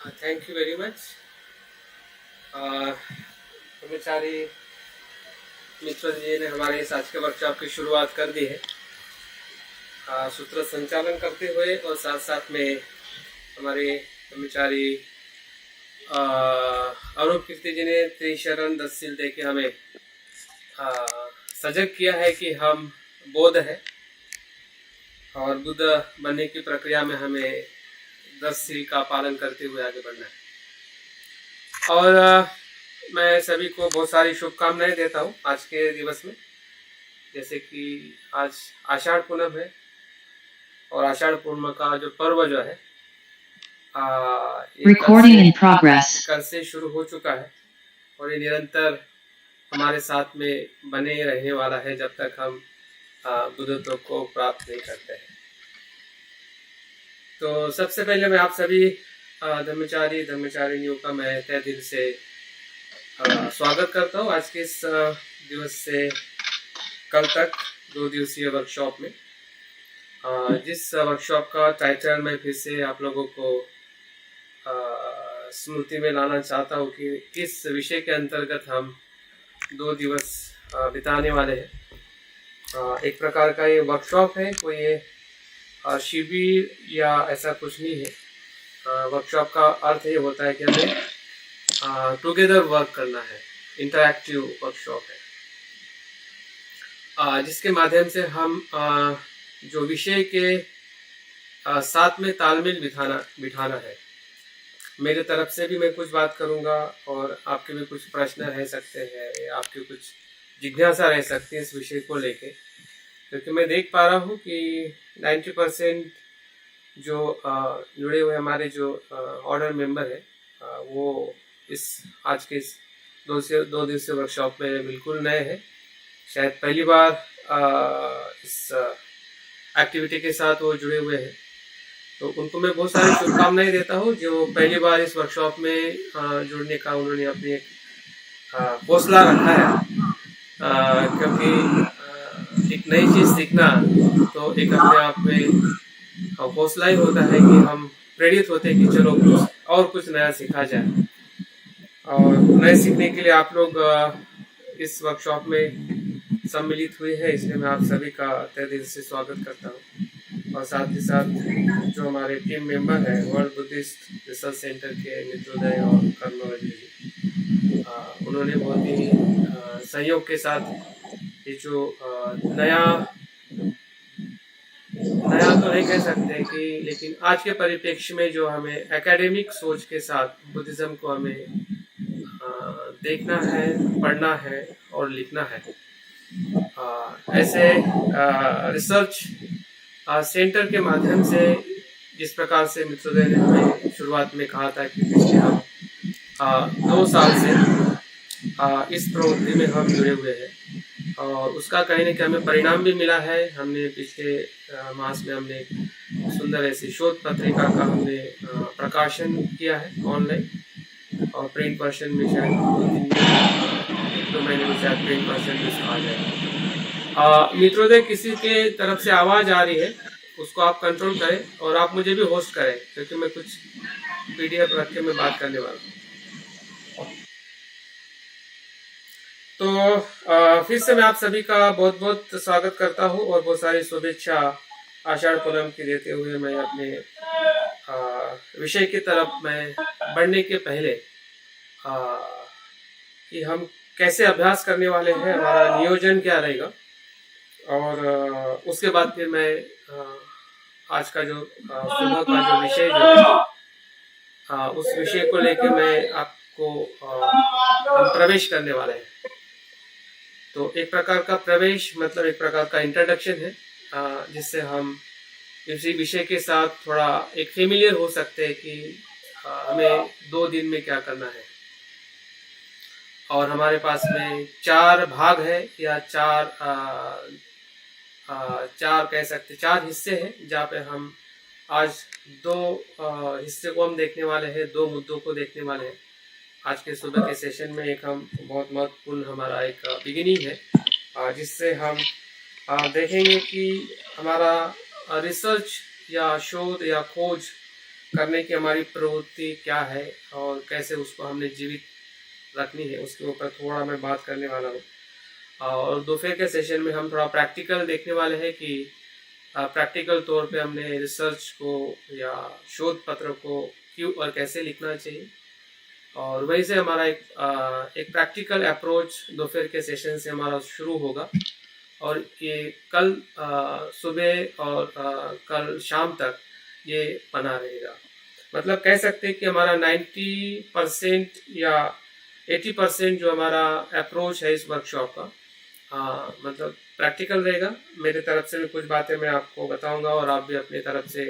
Thank you very much. कर्मचारी मित्र जी ने हमारे इस आज के वर्कशॉप की शुरुआत कर दी है। सूत्र संचालन करते हुए और साथ साथ में हमारे कर्मचारी अरूप कीर्ति जी ने त्रिशरण 10 सील दे के हमें सजग किया है कि हम बौद्ध है और बुद्ध बनने की प्रक्रिया में हमें 10 सील का पालन करते हुए आगे बढ़ना है। और मैं सभी को बहुत सारी शुभकामनाएं देता हूँ आज के दिवस में। जैसे कि आज आषाढ़ पूनम है और आषाढ़ पूर्णिमा का जो पर्व जो है कल से शुरू हो चुका है और ये निरंतर हमारे साथ में बने रहने वाला है जब तक हम बुद्धत्व को प्राप्त नहीं करते हैं। तो सबसे पहले मैं आप सभी धर्मचारिणियों का मैं तहे दिल से स्वागत करता हूँ आज के इस दिवस से कल तक 2 दिवसीय वर्कशॉप में। जिस वर्कशॉप का टाइटल मैं फिर से आप लोगों को स्मृति में लाना चाहता हूँ कि किस विषय के अंतर्गत हम 2 दिवस बिताने वाले हैं। एक प्रकार का ये वर्कशॉप है, कोई ये शिविर या ऐसा कुछ नहीं है। वर्कशॉप का अर्थ ये होता है कि हमें टुगेदर वर्क करना है, इंटरैक्टिव वर्कशॉप है जिसके माध्यम से हम जो विषय के साथ में तालमेल बिठाना है। मेरे तरफ से भी मैं कुछ बात करूंगा और आपके भी कुछ प्रश्न रह सकते हैं, आपके कुछ जिज्ञासा रह सकती है इस विषय को लेके, क्योंकि मैं देख पा रहा हूँ कि 90% जो जुड़े हुए हमारे जो ऑर्डर मेंबर है वो इस आज के इस 2 दिवसीय वर्कशॉप में बिल्कुल नए हैं। शायद पहली बार इस एक्टिविटी के साथ वो जुड़े हुए हैं, तो उनको मैं बहुत सारी शुभकामनाएं देता हूँ जो पहली बार इस वर्कशॉप में जुड़ने का उन्होंने अपनी एक हौसला रखा है। क्योंकि एक नई चीज़ सीखना तो एक अपने आप में हौसला ही होता है कि हम प्रेरित होते हैं कि चलो कुछ नया सीखा जाए। और नए सीखने के लिए आप लोग इस वर्कशॉप में सम्मिलित हुए हैं, इसलिए मैं आप सभी का तहे दिल से स्वागत करता हूँ। और साथ ही साथ जो हमारे टीम मेंबर हैं वर्ल्ड बुद्धिस्ट रिसर्च सेंटर के मित्रोदय और कर्मवती जी, उन्होंने बहुत ही सहयोग के साथ ये जो नया तो नहीं कह सकते कि, लेकिन आज के परिप्रेक्ष्य में जो हमें एकेडमिक सोच के साथ बुद्धिज्म को हमें देखना है, पढ़ना है और लिखना है। ऐसे रिसर्च सेंटर के माध्यम से जिस प्रकार से मित्रोदय ने हमें शुरुआत में कहा था कि पिछले हम 2 साल से इस प्रवृत्ति में हम जुड़े हुए हैं और उसका कहीं ना कहीं हमें परिणाम भी मिला है। हमने पिछले मास में हमने सुंदर ऐसी शोध पत्रिका का हमने प्रकाशन किया है ऑनलाइन और प्रिंट वर्जन में शायद 2 महीने में शायद प्रिंट वर्जन में आ जाएगा। मित्रोदय किसी के तरफ से आवाज़ आ रही है, उसको आप कंट्रोल करें और आप मुझे भी होस्ट करें, क्योंकि मैं कुछ PDF रख के मैं बात करने वाला हूँ। तो फिर से मैं आप सभी का बहुत बहुत स्वागत करता हूँ और बहुत सारी शुभेच्छा आषाढ़ पूनम की देते हुए मैं अपने विषय की तरफ मैं बढ़ने के पहले कि हम कैसे अभ्यास करने वाले हैं, हमारा नियोजन क्या रहेगा, और उसके बाद फिर मैं आज का जो सुबह का जो विषय जो है उस विषय को लेकर मैं आपको हम प्रवेश करने वाले हैं। तो एक प्रकार का प्रवेश मतलब एक प्रकार का इंट्रोडक्शन है जिससे हम इसी विषय के साथ थोड़ा एक फेमिलियर हो सकते हैं कि हमें 2 दिन में क्या करना है। और हमारे पास में 4 भाग है या 4 कह सकते 4 हिस्से हैं जहाँ पे हम आज 2 हिस्से को हम देखने वाले हैं, 2 मुद्दों को देखने वाले हैं। आज के सुबह के सेशन में एक हम बहुत महत्वपूर्ण हमारा एक बिगिनिंग है जिससे हम देखेंगे कि हमारा रिसर्च या शोध या खोज करने की हमारी प्रवृत्ति क्या है और कैसे उसको हमने जीवित रखनी है, उसके ऊपर थोड़ा मैं बात करने वाला हूँ। और दोपहर के सेशन में हम थोड़ा प्रैक्टिकल देखने वाले हैं कि प्रैक्टिकल तौर पे हमने रिसर्च को या शोध पत्र को क्यों और कैसे लिखना चाहिए। और वहीं से हमारा एक प्रैक्टिकल अप्रोच दोपहर के सेशन से हमारा शुरू होगा और ये कल सुबह और कल शाम तक ये बना रहेगा। मतलब कह सकते हैं कि हमारा 90% या 80% जो हमारा अप्रोच है इस वर्कशॉप का मतलब प्रैक्टिकल रहेगा। मेरे तरफ से भी कुछ बातें मैं आपको बताऊंगा और आप भी अपनी तरफ से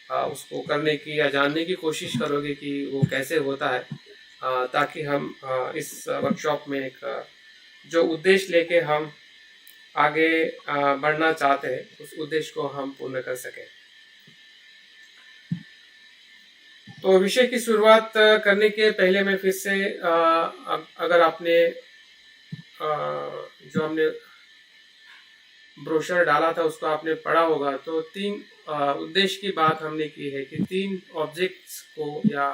उसको करने की या जानने की कोशिश करोगे कि वो कैसे होता है, ताकि हम इस वर्कशॉप में एक जो उद्देश्य लेके हम आगे बढ़ना चाहते हैं उस उद्देश्य को हम पूर्ण कर सकें। तो विषय की शुरुआत करने के पहले मैं फिर से अगर आपने जो हमने ब्रोशर डाला था उसको आपने पढ़ा होगा, तो 3 उद्देश्य की बात हमने की है कि 3 ऑब्जेक्ट्स को या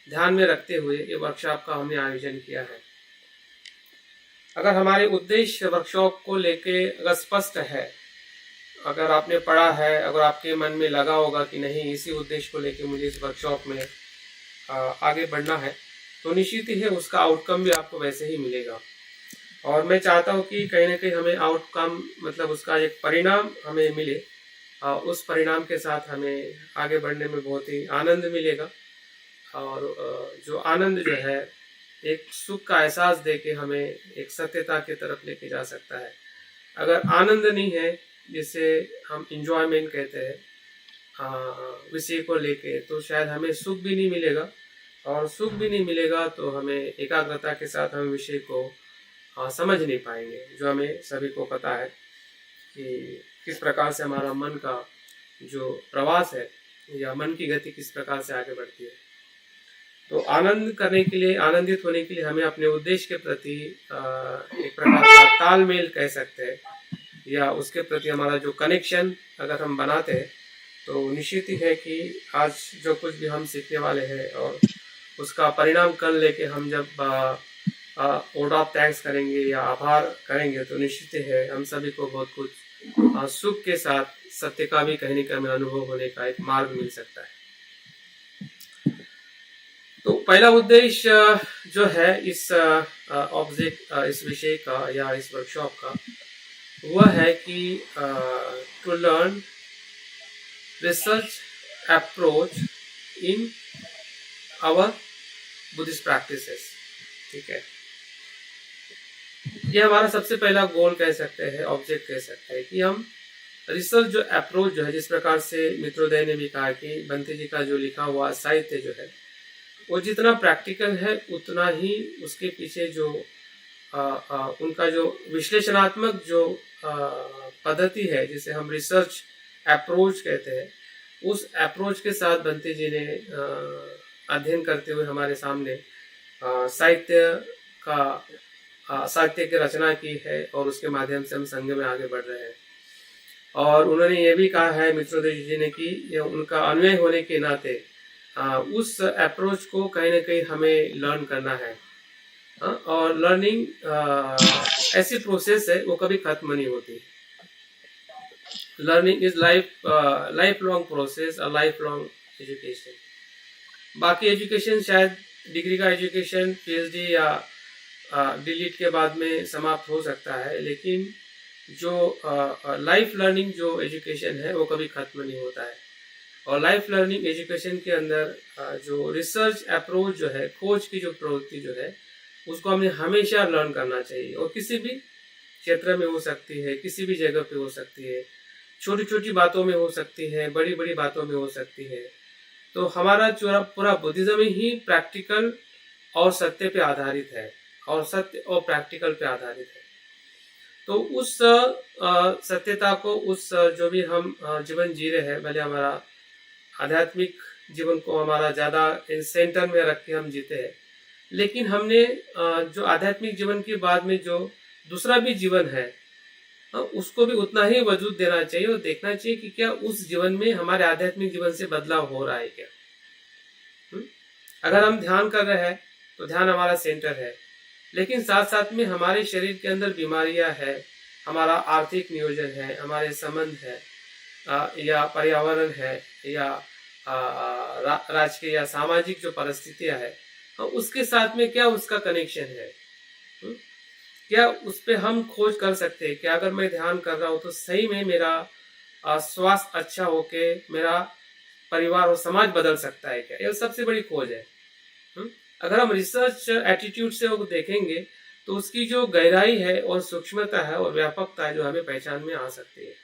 ध्यान में रखते हुए ये वर्कशॉप का हमने आयोजन किया है। अगर हमारे उद्देश्य वर्कशॉप को लेके अगर स्पष्ट है, अगर आपने पढ़ा है, अगर आपके मन में लगा होगा कि नहीं इसी उद्देश्य को लेके मुझे इस वर्कशॉप में आगे बढ़ना है, तो निश्चित ही है उसका आउटकम भी आपको वैसे ही मिलेगा। और मैं चाहता हूँ कि कहीं ना कहीं हमें आउटकम मतलब उसका एक परिणाम हमें मिले, उस परिणाम के साथ हमें आगे बढ़ने में बहुत ही आनंद मिलेगा। और जो आनंद जो है एक सुख का एहसास दे के हमें एक सत्यता की तरफ लेके जा सकता है। अगर आनंद नहीं है, जिसे हम इंजॉयमेंट कहते हैं विषय को लेके, तो शायद हमें सुख भी नहीं मिलेगा, और सुख भी नहीं मिलेगा तो हमें एकाग्रता के साथ हम विषय को समझ नहीं पाएंगे। जो हमें सभी को पता है कि किस प्रकार से हमारा मन का जो प्रवास है या मन की गति किस प्रकार से आगे बढ़ती है। तो आनंद करने के लिए, आनंदित होने के लिए हमें अपने उद्देश्य के प्रति एक प्रकार का तालमेल कह सकते हैं, या उसके प्रति हमारा जो कनेक्शन अगर हम बनाते हैं, तो निश्चित ही है कि आज जो कुछ भी हम सीखने वाले हैं और उसका परिणाम कल लेके हम जब वर्ड ऑफ थैंक्स करेंगे या आभार करेंगे, तो निश्चित है हम सभी को बहुत कुछ सुख के साथ सत्य का भी कहीं न कहीं हमें अनुभव होने का एक मार्ग मिल सकता है। तो पहला उद्देश्य जो है इस इस विषय का या इस वर्कशॉप का, वह है कि to learn research approach in our Buddhist practices. ठीक है, ये हमारा सबसे पहला गोल कह सकते हैं, ऑब्जेक्ट कह सकते हैं कि हम रिसर्च जो अप्रोच जो है, जिस प्रकार से मित्रोदय ने भी कहा कि बंते जी का जो लिखा हुआ साहित्य जो है वो जितना प्रैक्टिकल है उतना ही उसके पीछे जो उनका जो विश्लेषणात्मक जो पद्धति है, जिसे हम रिसर्च अप्रोच कहते हैं, उस अप्रोच के साथ बंते जी ने अध्ययन करते हुए हमारे सामने साहित्य की रचना की है और उसके माध्यम से हम संघ में आगे बढ़ रहे हैं। और उन्होंने ये भी कहा है मित्रोदय जी ने कि उनका अन्वय होने के नाते उस अप्रोच को कहीं ना कहीं हमें लर्न करना है। और लर्निंग ऐसी प्रोसेस है वो कभी खत्म नहीं होती। Learning is life long process, a life long education. बाकी एजुकेशन शायद डिग्री का एजुकेशन पीएचडी या डीलिट के बाद में समाप्त हो सकता है, लेकिन जो लाइफ लर्निंग जो एजुकेशन है वो कभी खत्म नहीं होता है। और लाइफ लर्निंग एजुकेशन के अंदर जो रिसर्च अप्रोच जो है, खोज की जो प्रवृत्ति जो है, उसको हमें हमेशा लर्न करना चाहिए। और किसी भी क्षेत्र में हो सकती है, किसी भी जगह पे हो सकती है, छोटी छोटी बातों में हो सकती है, बड़ी बड़ी बातों में हो सकती है। तो हमारा जो पूरा बुद्धिज्म ही प्रैक्टिकल और सत्य पे आधारित है, और सत्य और प्रैक्टिकल पे आधारित है। तो उस सत्यता को, उस जो भी हम जीवन जी रहे हैं, भले हमारा आध्यात्मिक जीवन को हमारा ज़्यादा सेंटर में रख के हम जीते हैं, लेकिन हमने जो आध्यात्मिक जीवन के बाद में जो दूसरा भी जीवन है उसको भी उतना ही वजूद देना चाहिए और देखना चाहिए कि क्या उस जीवन में हमारे आध्यात्मिक जीवन से बदलाव हो रहा है क्या। अगर हम ध्यान कर रहे हैं तो ध्यान हमारा सेंटर है, लेकिन साथ साथ में हमारे शरीर के अंदर बीमारियां है, हमारा आर्थिक नियोजन है, हमारे संबंध है, या पर्यावरण है, या राजकीय या सामाजिक जो परिस्थितियां है, उसके साथ में क्या उसका कनेक्शन है। हुँ? क्या उस पे हम खोज कर सकते हैं कि अगर मैं ध्यान कर रहा हूँ तो सही में मेरा स्वास्थ्य अच्छा होके मेरा परिवार और समाज बदल सकता है क्या? यह सबसे बड़ी खोज है। अगर हम रिसर्च एटीट्यूड से वो देखेंगे तो उसकी जो गहराई है और सूक्ष्मता है और व्यापकता है जो हमें पहचान में आ सकती है।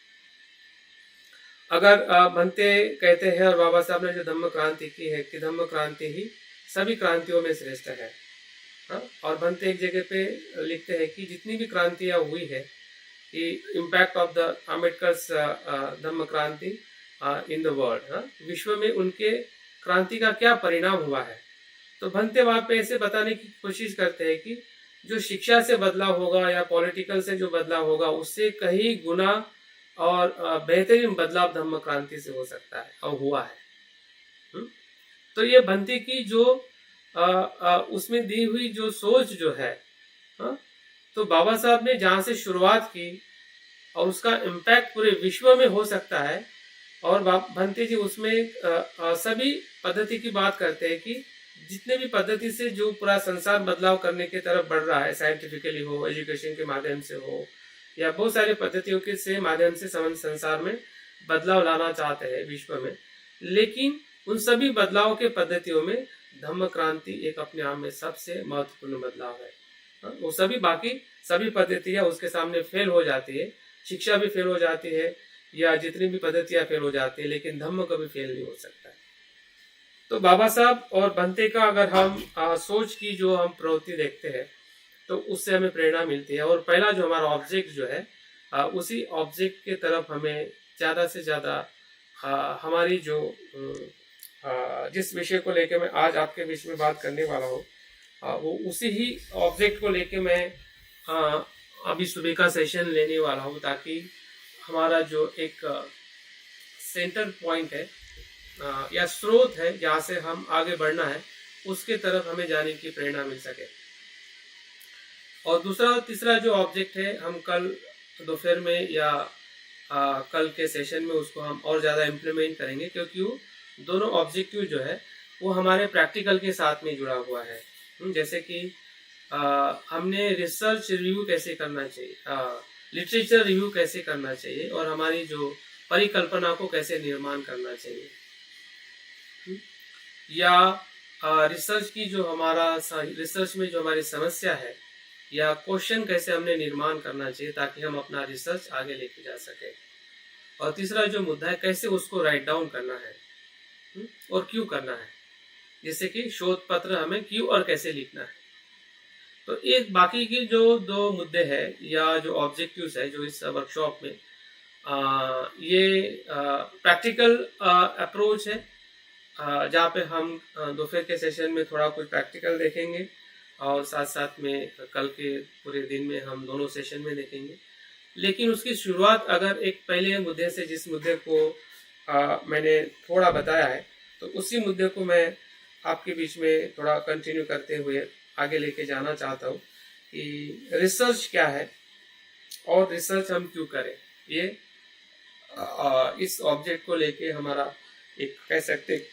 अगर भंते कहते हैं और बाबा साहब ने जो धम्म क्रांति की है कि धम्म क्रांति ही सभी क्रांतियों में श्रेष्ठ है। और भंते एक जगह पे लिखते हैं कि जितनी भी क्रांतियां हुई है कि इम्पैक्ट ऑफ द अम्बेडकर्स धम्म क्रांति इन द वर्ल्ड, विश्व में उनके क्रांति का क्या परिणाम हुआ है। तो भंते वहां पे ऐसे बताने की कोशिश करते हैं कि जो शिक्षा से बदलाव होगा या पॉलिटिकल से जो बदलाव होगा उससे कहीं गुना और बेहतरीन बदलाव धम्म क्रांति से हो सकता है और हुआ है। तो ये भंते की जो उसमें दी हुई जो सोच जो है, तो बाबा साहब ने जहां से शुरुआत की और उसका इम्पैक्ट पूरे विश्व में हो सकता है। और भंते जी उसमें सभी पद्धति की बात करते हैं कि जितने भी पद्धति से जो पूरा संसार बदलाव करने की तरफ बढ़ रहा है, साइंटिफिकली हो, एजुकेशन के माध्यम से हो, या बहुत सारी पद्धतियों के से माध्यम से संसार में बदलाव लाना चाहते हैं विश्व में, लेकिन उन सभी बदलाव के पद्धतियों में धम्म क्रांति एक अपने आप में सबसे महत्वपूर्ण बदलाव है। वो सभी बाकी सभी पद्धतियां उसके सामने फेल हो जाती है, शिक्षा भी फेल हो जाती है या जितनी भी पद्धतियां फेल हो जाती है, लेकिन धम्म कभी फेल नहीं हो सकता। तो बाबा साहब और भंते का अगर हम सोच की जो हम प्रवृत्ति देखते हैं तो उससे हमें प्रेरणा मिलती है। और पहला जो हमारा ऑब्जेक्ट जो है, उसी ऑब्जेक्ट के तरफ हमें ज्यादा से ज्यादा हमारी जो जिस विषय को लेकर मैं आज आपके बीच में बात करने वाला हूँ, वो उसी ही ऑब्जेक्ट को लेकर मैं अभी सुबह का सेशन लेने वाला हूँ, ताकि हमारा जो एक सेंटर पॉइंट है या स्रोत है जहाँ से हम आगे बढ़ना है, उसके तरफ हमें जाने की प्रेरणा मिल सके। और दूसरा और तीसरा जो ऑब्जेक्ट है, हम कल दोपहर में या कल के सेशन में उसको हम और ज़्यादा इम्प्लीमेंट करेंगे, क्योंकि वो दोनों ऑब्जेक्टिव जो है वो हमारे प्रैक्टिकल के साथ में जुड़ा हुआ है। जैसे कि हमने रिसर्च रिव्यू कैसे करना चाहिए, लिटरेचर रिव्यू कैसे करना चाहिए, और हमारी जो परिकल्पना को कैसे निर्माण करना चाहिए, या रिसर्च की जो हमारा रिसर्च में जो हमारी समस्या है या क्वेश्चन कैसे हमने निर्माण करना चाहिए ताकि हम अपना रिसर्च आगे लेके जा सके। और तीसरा जो मुद्दा है, कैसे उसको राइट डाउन करना है और क्यों करना है, जैसे कि शोध पत्र हमें क्यों और कैसे लिखना है। तो एक बाकी के जो दो मुद्दे हैं या जो ऑब्जेक्टिव्स है जो इस वर्कशॉप में ये प्रैक्टिकल अप्रोच है, जहाँ पे हम दोपहर के सेशन में थोड़ा कुछ प्रैक्टिकल देखेंगे और साथ साथ में कल के पूरे दिन में हम दोनों सेशन में देखेंगे। लेकिन उसकी शुरुआत अगर एक पहले मुद्दे से, जिस मुद्दे को मैंने थोड़ा बताया है, तो उसी मुद्दे को मैं आपके बीच में थोड़ा कंटिन्यू करते हुए आगे लेके जाना चाहता हूँ कि रिसर्च क्या है और रिसर्च हम क्यों करें। ये इस ऑब्जेक्ट को लेके हमारा एक कह सकते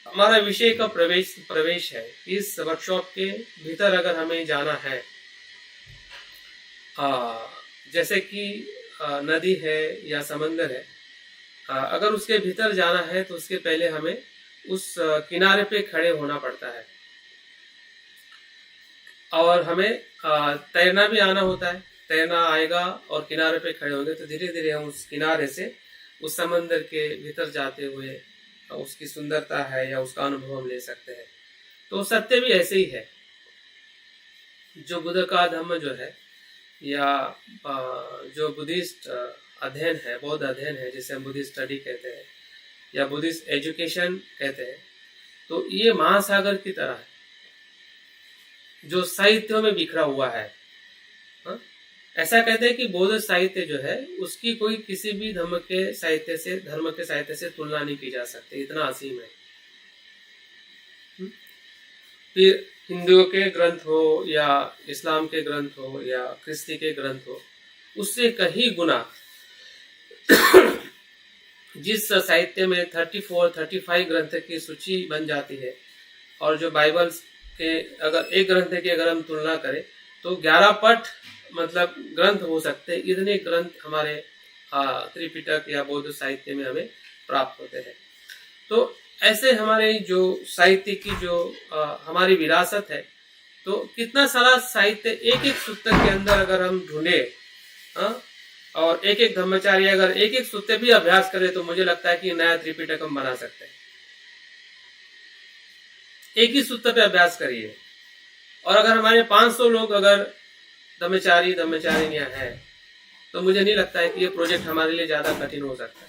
हमारा विषय का प्रवेश है। इस वर्कशॉप के भीतर अगर हमें जाना है, जैसे कि नदी है या समंदर है, अगर उसके भीतर जाना है तो उसके पहले हमें उस किनारे पे खड़े होना पड़ता है और हमें तैरना भी आना होता है। तैरना आएगा और किनारे पे खड़े होंगे तो धीरे धीरे हम उस किनारे से उस समंदर के भीतर जाते हुए उसकी सुंदरता है या उसका अनुभव हम ले सकते हैं। तो सत्य भी ऐसे ही है। जो बुद्ध का धम्म जो है या जो बुद्धिस्ट अध्ययन है, बौद्ध अध्ययन है, जिसे हम बुद्धिस्ट स्टडी कहते हैं या बुद्धिस्ट एजुकेशन कहते हैं, तो ये महासागर की तरह है जो साहित्यों में बिखरा हुआ है। ऐसा कहते हैं कि बौद्ध साहित्य जो है उसकी कोई किसी भी धर्म के साहित्य से तुलना नहीं की जा सकती, इतना असीम है। फिर हिंदुओं के ग्रंथ हो या इस्लाम के ग्रंथ हो या ख्रिस्ती के ग्रंथ हो, उससे कहीं गुना जिस साहित्य में 34-35 ग्रंथ की सूची बन जाती है, और जो बाइबल्स के अगर एक ग्रंथ की अगर हम तुलना करें तो 11 पट मतलब ग्रंथ हो सकते हैं। इतने ग्रंथ हमारे त्रिपिटक या बौद्ध साहित्य में हमें प्राप्त होते हैं। तो ऐसे हमारे जो साहित्य की जो हमारी विरासत है, तो कितना सारा साहित्य एक एक सूत्र के अंदर अगर हम ढूंढे और एक एक धम्मचार्य अगर एक एक सूत्र भी अभ्यास करे तो मुझे लगता है कि नया त्रिपिटक हम बना सकते हैं। एक ही सूत्र पे अभ्यास करिए, और अगर हमारे 500 लोग अगर धम्मचारियां हैं तो मुझे नहीं लगता है कि ये प्रोजेक्ट हमारे लिए ज्यादा कठिन हो सकता है।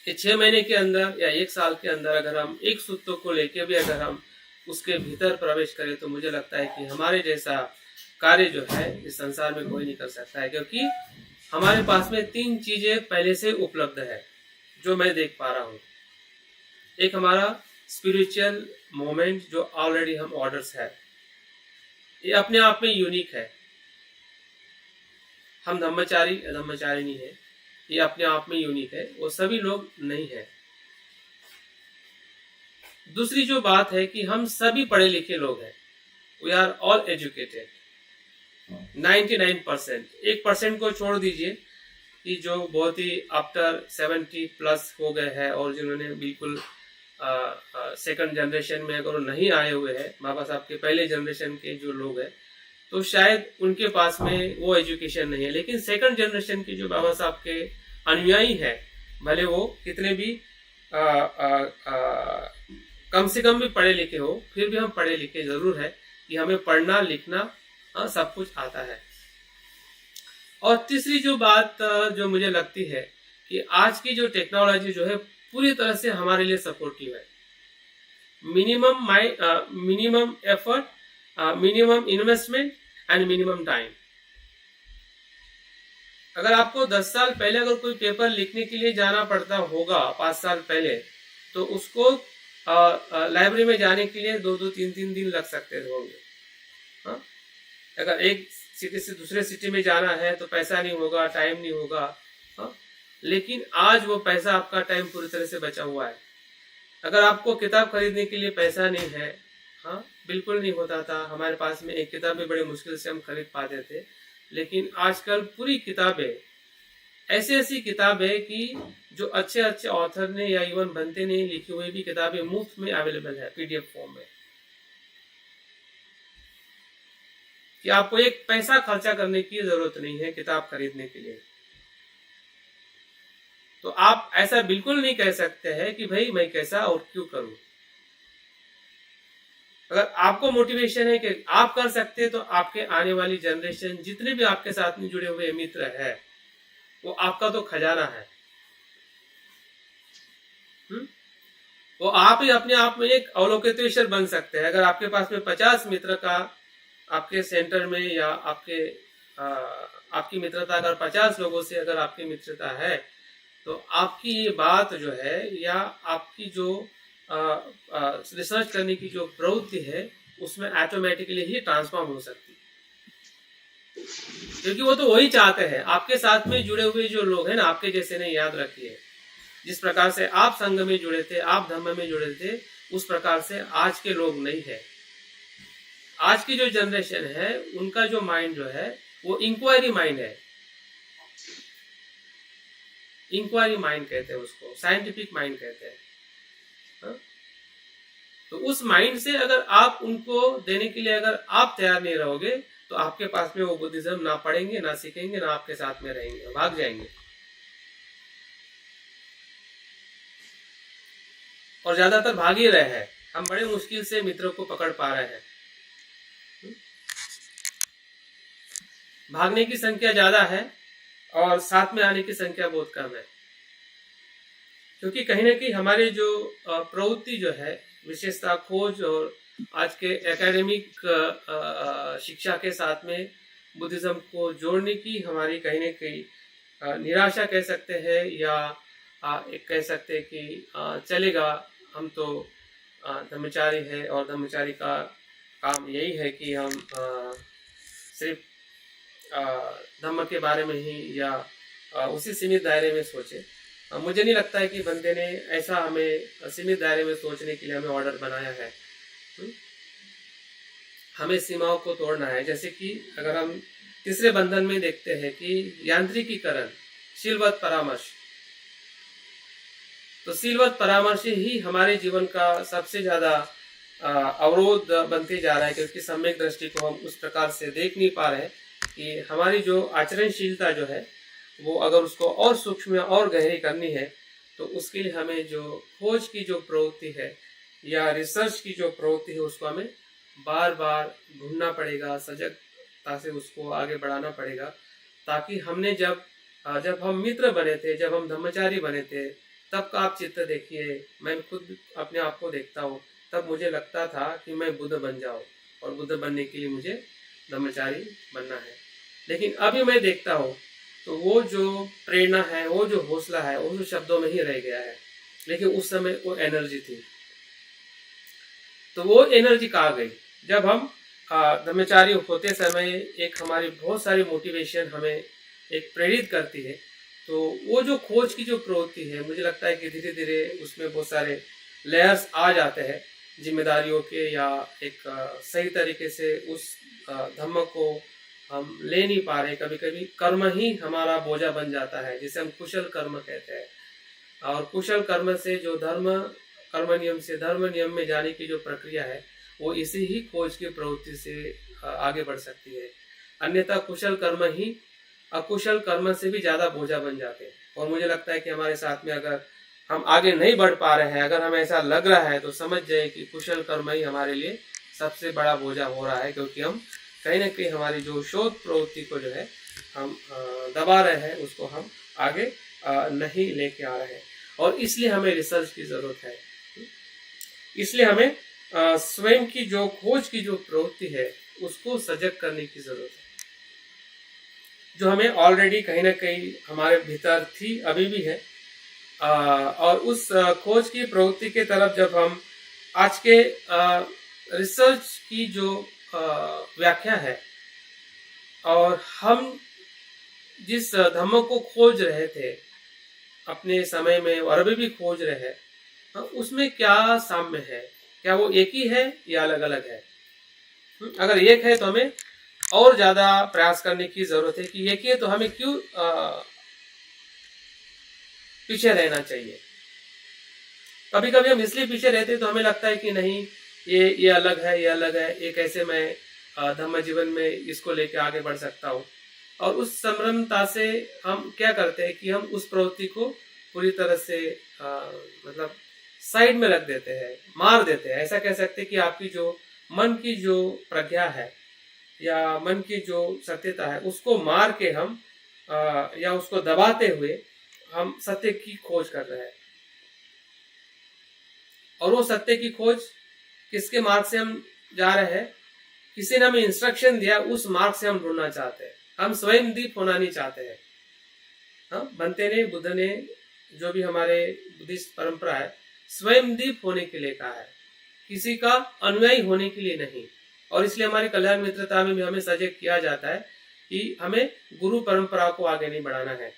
कि 6 महीने के अंदर या 1 साल के अंदर अगर हम एक सूत्र को लेके भी अगर हम उसके भीतर प्रवेश करें तो मुझे लगता है कि हमारे जैसा कार्य जो है इस संसार में कोई नहीं कर सकता है, क्योंकि हमारे पास में 3 चीजें पहले से उपलब्ध है जो मैं देख पा रहा हूं। एक हमारा स्पिरिचुअल मोमेंट जो ऑलरेडी हम ऑर्डर्स है, ये अपने आप में यूनिक है। हम धम्मचारी नहीं है, ये अपने आप में यूनिक है, वो सभी लोग नहीं है। दूसरी जो बात है कि हम सभी पढ़े लिखे लोग हैं, वी आर ऑल एजुकेटेड 99%। 1% को छोड़ दीजिए कि जो बहुत ही आफ्टर 70 प्लस हो गए हैं और जिन्होंने बिल्कुल सेकंड जनरेशन में अगर नहीं आए हुए हैं, बाबा साहब के पहले जनरेशन के जो लोग हैं, तो शायद उनके पास में वो एजुकेशन नहीं है। लेकिन सेकंड जनरेशन के जो बाबा साहब के अनुयायी है, भले वो कितने भी कम से कम भी पढ़े लिखे हो, फिर भी हम पढ़े लिखे जरूर है कि हमें पढ़ना लिखना सब कुछ आता है। और तीसरी जो बात जो मुझे लगती है कि आज की जो टेक्नोलॉजी जो है पूरी तरह से हमारे लिए सपोर्टिव है। Minimum effort, minimum investment and minimum time. अगर आपको 10 साल पहले अगर कोई पेपर लिखने के लिए जाना पड़ता होगा 5 साल पहले, तो उसको लाइब्रेरी में जाने के लिए 2-2, 3-3 दिन लग सकते होंगे। अगर एक सिटी से दूसरे सिटी में जाना है तो पैसा नहीं होगा, टाइम नहीं होगा। लेकिन आज वो पैसा, आपका टाइम पूरी तरह से बचा हुआ है। अगर आपको किताब खरीदने के लिए पैसा नहीं है, बिल्कुल नहीं होता था। हमारे पास में एक किताब भी बड़े मुश्किल से हम खरीद पाते थे, लेकिन आजकल पूरी किताबें ऐसी किताबें कि जो अच्छे अच्छे ऑथर ने या इवन बनते ने लिखी हुई भी किताबें मुफ्त में अवेलेबल है पीडीएफ फॉर्म में, कि आपको एक पैसा खर्चा करने की जरूरत नहीं है किताब खरीदने के लिए। तो आप ऐसा बिल्कुल नहीं कह सकते हैं कि भाई मैं कैसा और क्यों करूं। अगर आपको मोटिवेशन है कि आप कर सकते हैं, तो आपके आने वाली जनरेशन, जितने भी आपके साथ में जुड़े हुए मित्र है, वो आपका तो खजाना है। वो आप ही अपने आप में एक अवलोकितेश्वर बन सकते हैं। अगर आपके पास में 50 मित्र का आपके सेंटर में या आपकी मित्रता अगर 50 लोगों से अगर आपकी मित्रता है, तो आपकी ये बात जो है या आपकी जो रिसर्च करने की जो प्रवृत्ति है, उसमें ऑटोमेटिकली ही ट्रांसफॉर्म हो सकती है। क्योंकि वो तो वही चाहते हैं, आपके साथ में जुड़े हुए जो लोग हैं ना, आपके जैसे नहीं, याद रखिए, जिस प्रकार से आप संघ में जुड़े थे, आप धर्म में जुड़े थे, उस प्रकार से आज के लोग नहीं है। आज की जो जनरेशन है, उनका जो माइंड जो है वो इंक्वायरी माइंड है। इंक्वायरी माइंड कहते हैं उसको, साइंटिफिक माइंड कहते हैं। तो उस माइंड से अगर आप उनको देने के लिए अगर आप तैयार नहीं रहोगे, तो आपके पास में वो बुद्धिज्म ना पढ़ेंगे, ना सीखेंगे, ना आपके साथ में रहेंगे, भाग जाएंगे। और ज्यादातर भाग ही रहे हैं। हम बड़े मुश्किल से मित्रों को पकड़ पा रहे हैं। भागने की संख्या ज्यादा है और साथ में आने की संख्या बहुत कम है, क्योंकि कहीं ना कहीं हमारे जो प्रवृत्ति जो है, विशेषता खोज और आज के एकेडमिक शिक्षा के साथ में बुद्धिज्म को जोड़ने की हमारी कहीं ना कहीं निराशा कह सकते हैं, या एक कह सकते हैं कि चलेगा, हम तो धर्मचारी है और धर्मचारी का काम यही है कि हम सिर्फ धम्म के बारे में ही या उसी सीमित दायरे में सोचे। मुझे नहीं लगता है कि बंदे ने ऐसा हमें सीमित दायरे में सोचने के लिए हमें ऑर्डर बनाया है। हमें सीमाओं को तोड़ना है। जैसे कि अगर हम तीसरे बंधन में देखते हैं कि यांत्रिकीकरण, शीलवत परामर्श, तो शीलवत परामर्श ही हमारे जीवन का सबसे ज्यादा अवरोध बनते जा रहा है, क्योंकि सम्यक दृष्टि को हम उस प्रकार से देख नहीं पा रहे कि हमारी जो आचरणशीलता जो है वो अगर उसको और सूक्ष्म और गहरी करनी है तो उसके लिए हमें जो खोज की जो प्रवृत्ति है या रिसर्च की जो प्रवृत्ति है उसको हमें बार बार ढूंढना पड़ेगा, सजगता से उसको आगे बढ़ाना पड़ेगा। ताकि हमने जब हम मित्र बने थे, जब हम धर्मचारी बने थे, तब का आप चित्र देखिए। मैं खुद अपने आप को देखता हूँ, तब मुझे लगता था कि मैं बुद्ध बन जाऊँ और बुद्ध बनने के लिए मुझे धर्मचारी बनना है। लेकिन अभी मैं देखता हूँ तो वो जो प्रेरणा है, वो जो हौसला है, वो जो शब्दों में ही रह गया है। लेकिन उस समय वो एनर्जी थी, तो वो एनर्जी कहाँ गई? जब हम धर्मचारी होते समय एक हमारी बहुत सारी मोटिवेशन हमें एक प्रेरित करती है, तो वो जो खोज की जो प्रवृत्ति है, मुझे लगता है कि धीरे धीरे उसमें बहुत सारे लेयर्स आ जाते हैं जिम्मेदारियों के, या एक सही तरीके से उस धम्म को हम ले नहीं पा रहे। कभी कभी कर्म ही हमारा बोझा बन जाता है, जिसे हम कुशल कर्म कहते हैं। और कुशल कर्म से जो कर्म नियम से धर्म नियम में जाने की जो प्रक्रिया है वो इसी ही खोज की प्रवृत्ति से आगे बढ़ सकती है। अन्यथा कुशल कर्म ही अकुशल कर्म से भी ज्यादा बोझा बन जाते हैं। और मुझे लगता है कि हमारे साथ में अगर हम आगे नहीं बढ़ पा रहे हैं, अगर हमें ऐसा लग रहा है, तो समझ जाए कि कुशल कर्म ही हमारे लिए सबसे बड़ा बोझा हो रहा है, क्योंकि हम कहीं ना कहीं हमारी जो शोध प्रवृत्ति को जो है हम दबा रहे हैं, उसको हम आगे नहीं लेके आ रहे हैं। और इसलिए हमें रिसर्च की जरूरत है। इसलिए हमें स्वयं की जो खोज की जो प्रवृत्ति है उसको सजग करने की जरूरत है, जो हमें ऑलरेडी कहीं ना कहीं हमारे भीतर थी, अभी भी है। और उस खोज की प्रवृत्ति के तरफ जब हम आज के रिसर्च की जो व्याख्या है, और हम जिस धम्म को खोज रहे थे अपने समय में और अभी भी खोज रहे हैं, उसमें क्या साम्य है? क्या वो एक ही है या अलग अलग है? अगर एक है तो हमें और ज्यादा प्रयास करने की जरूरत है कि एक ही है तो हमें क्यों पीछे रहना चाहिए। कभी कभी हम इसलिए पीछे रहते तो हमें लगता है कि नहीं, ये अलग है, ये अलग है, ये कैसे मैं धम्म जीवन में इसको लेके आगे बढ़ सकता हूँ। और उस संभ्रमता से हम क्या करते हैं कि हम उस प्रवृत्ति को पूरी तरह से मतलब साइड में रख देते हैं, मार देते हैं। ऐसा कह सकते हैं कि आपकी जो मन की जो प्रज्ञा है या मन की जो सत्यता है उसको मार के हम या उसको दबाते हुए हम सत्य की खोज कर रहे हैं। और वो सत्य की खोज किसके मार्ग से हम जा रहे हैं? किसी ने हमें इंस्ट्रक्शन दिया, उस मार्ग से हम ढूंढना चाहते हैं। हम स्वयं दीप होना नहीं चाहते हैं। बनते ने, बुद्ध ने, जो भी हमारे बुद्धिस्ट परंपरा है, स्वयं दीप होने के लिए कहा है, किसी का अनुयायी होने के लिए नहीं। और इसलिए हमारी कल्याण मित्रता में भी हमें सजग किया जाता है कि हमें गुरु परंपरा को आगे नहीं बढ़ाना है।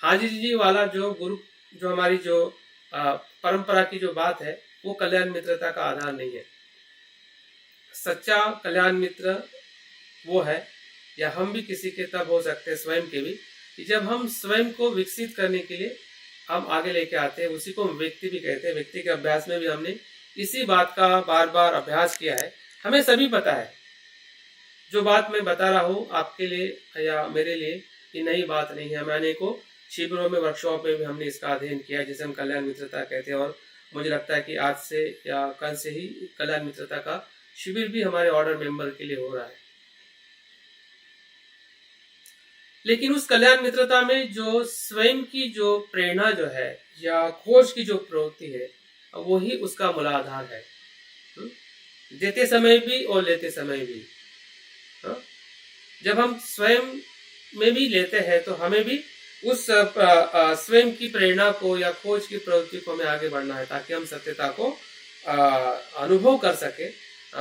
हाजी जी वाला जो गुरु, जो हमारी जो परंपरा की जो बात है, वो कल्याण मित्रता का आधार नहीं है। सच्चा कल्याण मित्र वो है, या हम भी किसी के तब हो सकते हैं, स्वयं के भी, कि जब हम स्वयं को विकसित करने के लिए हम आगे लेके आते हैं। उसी को हम व्यक्ति भी कहते हैं। व्यक्ति के अभ्यास में भी हमने इसी बात का बार बार अभ्यास किया है। हमें सभी पता है, जो बात मैं बता रहा हूँ आपके लिए या मेरे लिए ये नई बात नहीं है। मैंने को शिविरों में, वर्कशॉप में भी हमने इसका अध्ययन किया, जिसे हम कल्याण मित्रता कहते हैं। और मुझे लगता है कि आज से या कल से ही कल्याण मित्रता का शिविर भी हमारे ऑर्डर मेंबर के लिए हो रहा है। लेकिन उस कल्याण मित्रता में जो स्वयं की जो प्रेरणा जो है या खोज की जो प्रवृत्ति है, वो ही उसका मूलाधार है। देते समय भी और लेते समय भी। जब हम स्वयं में भी लेते हैं तो हमें भी उस स्वयं की प्रेरणा को या खोज की प्रवृत्ति को हमें आगे बढ़ना है, ताकि हम सत्यता को अनुभव कर सके,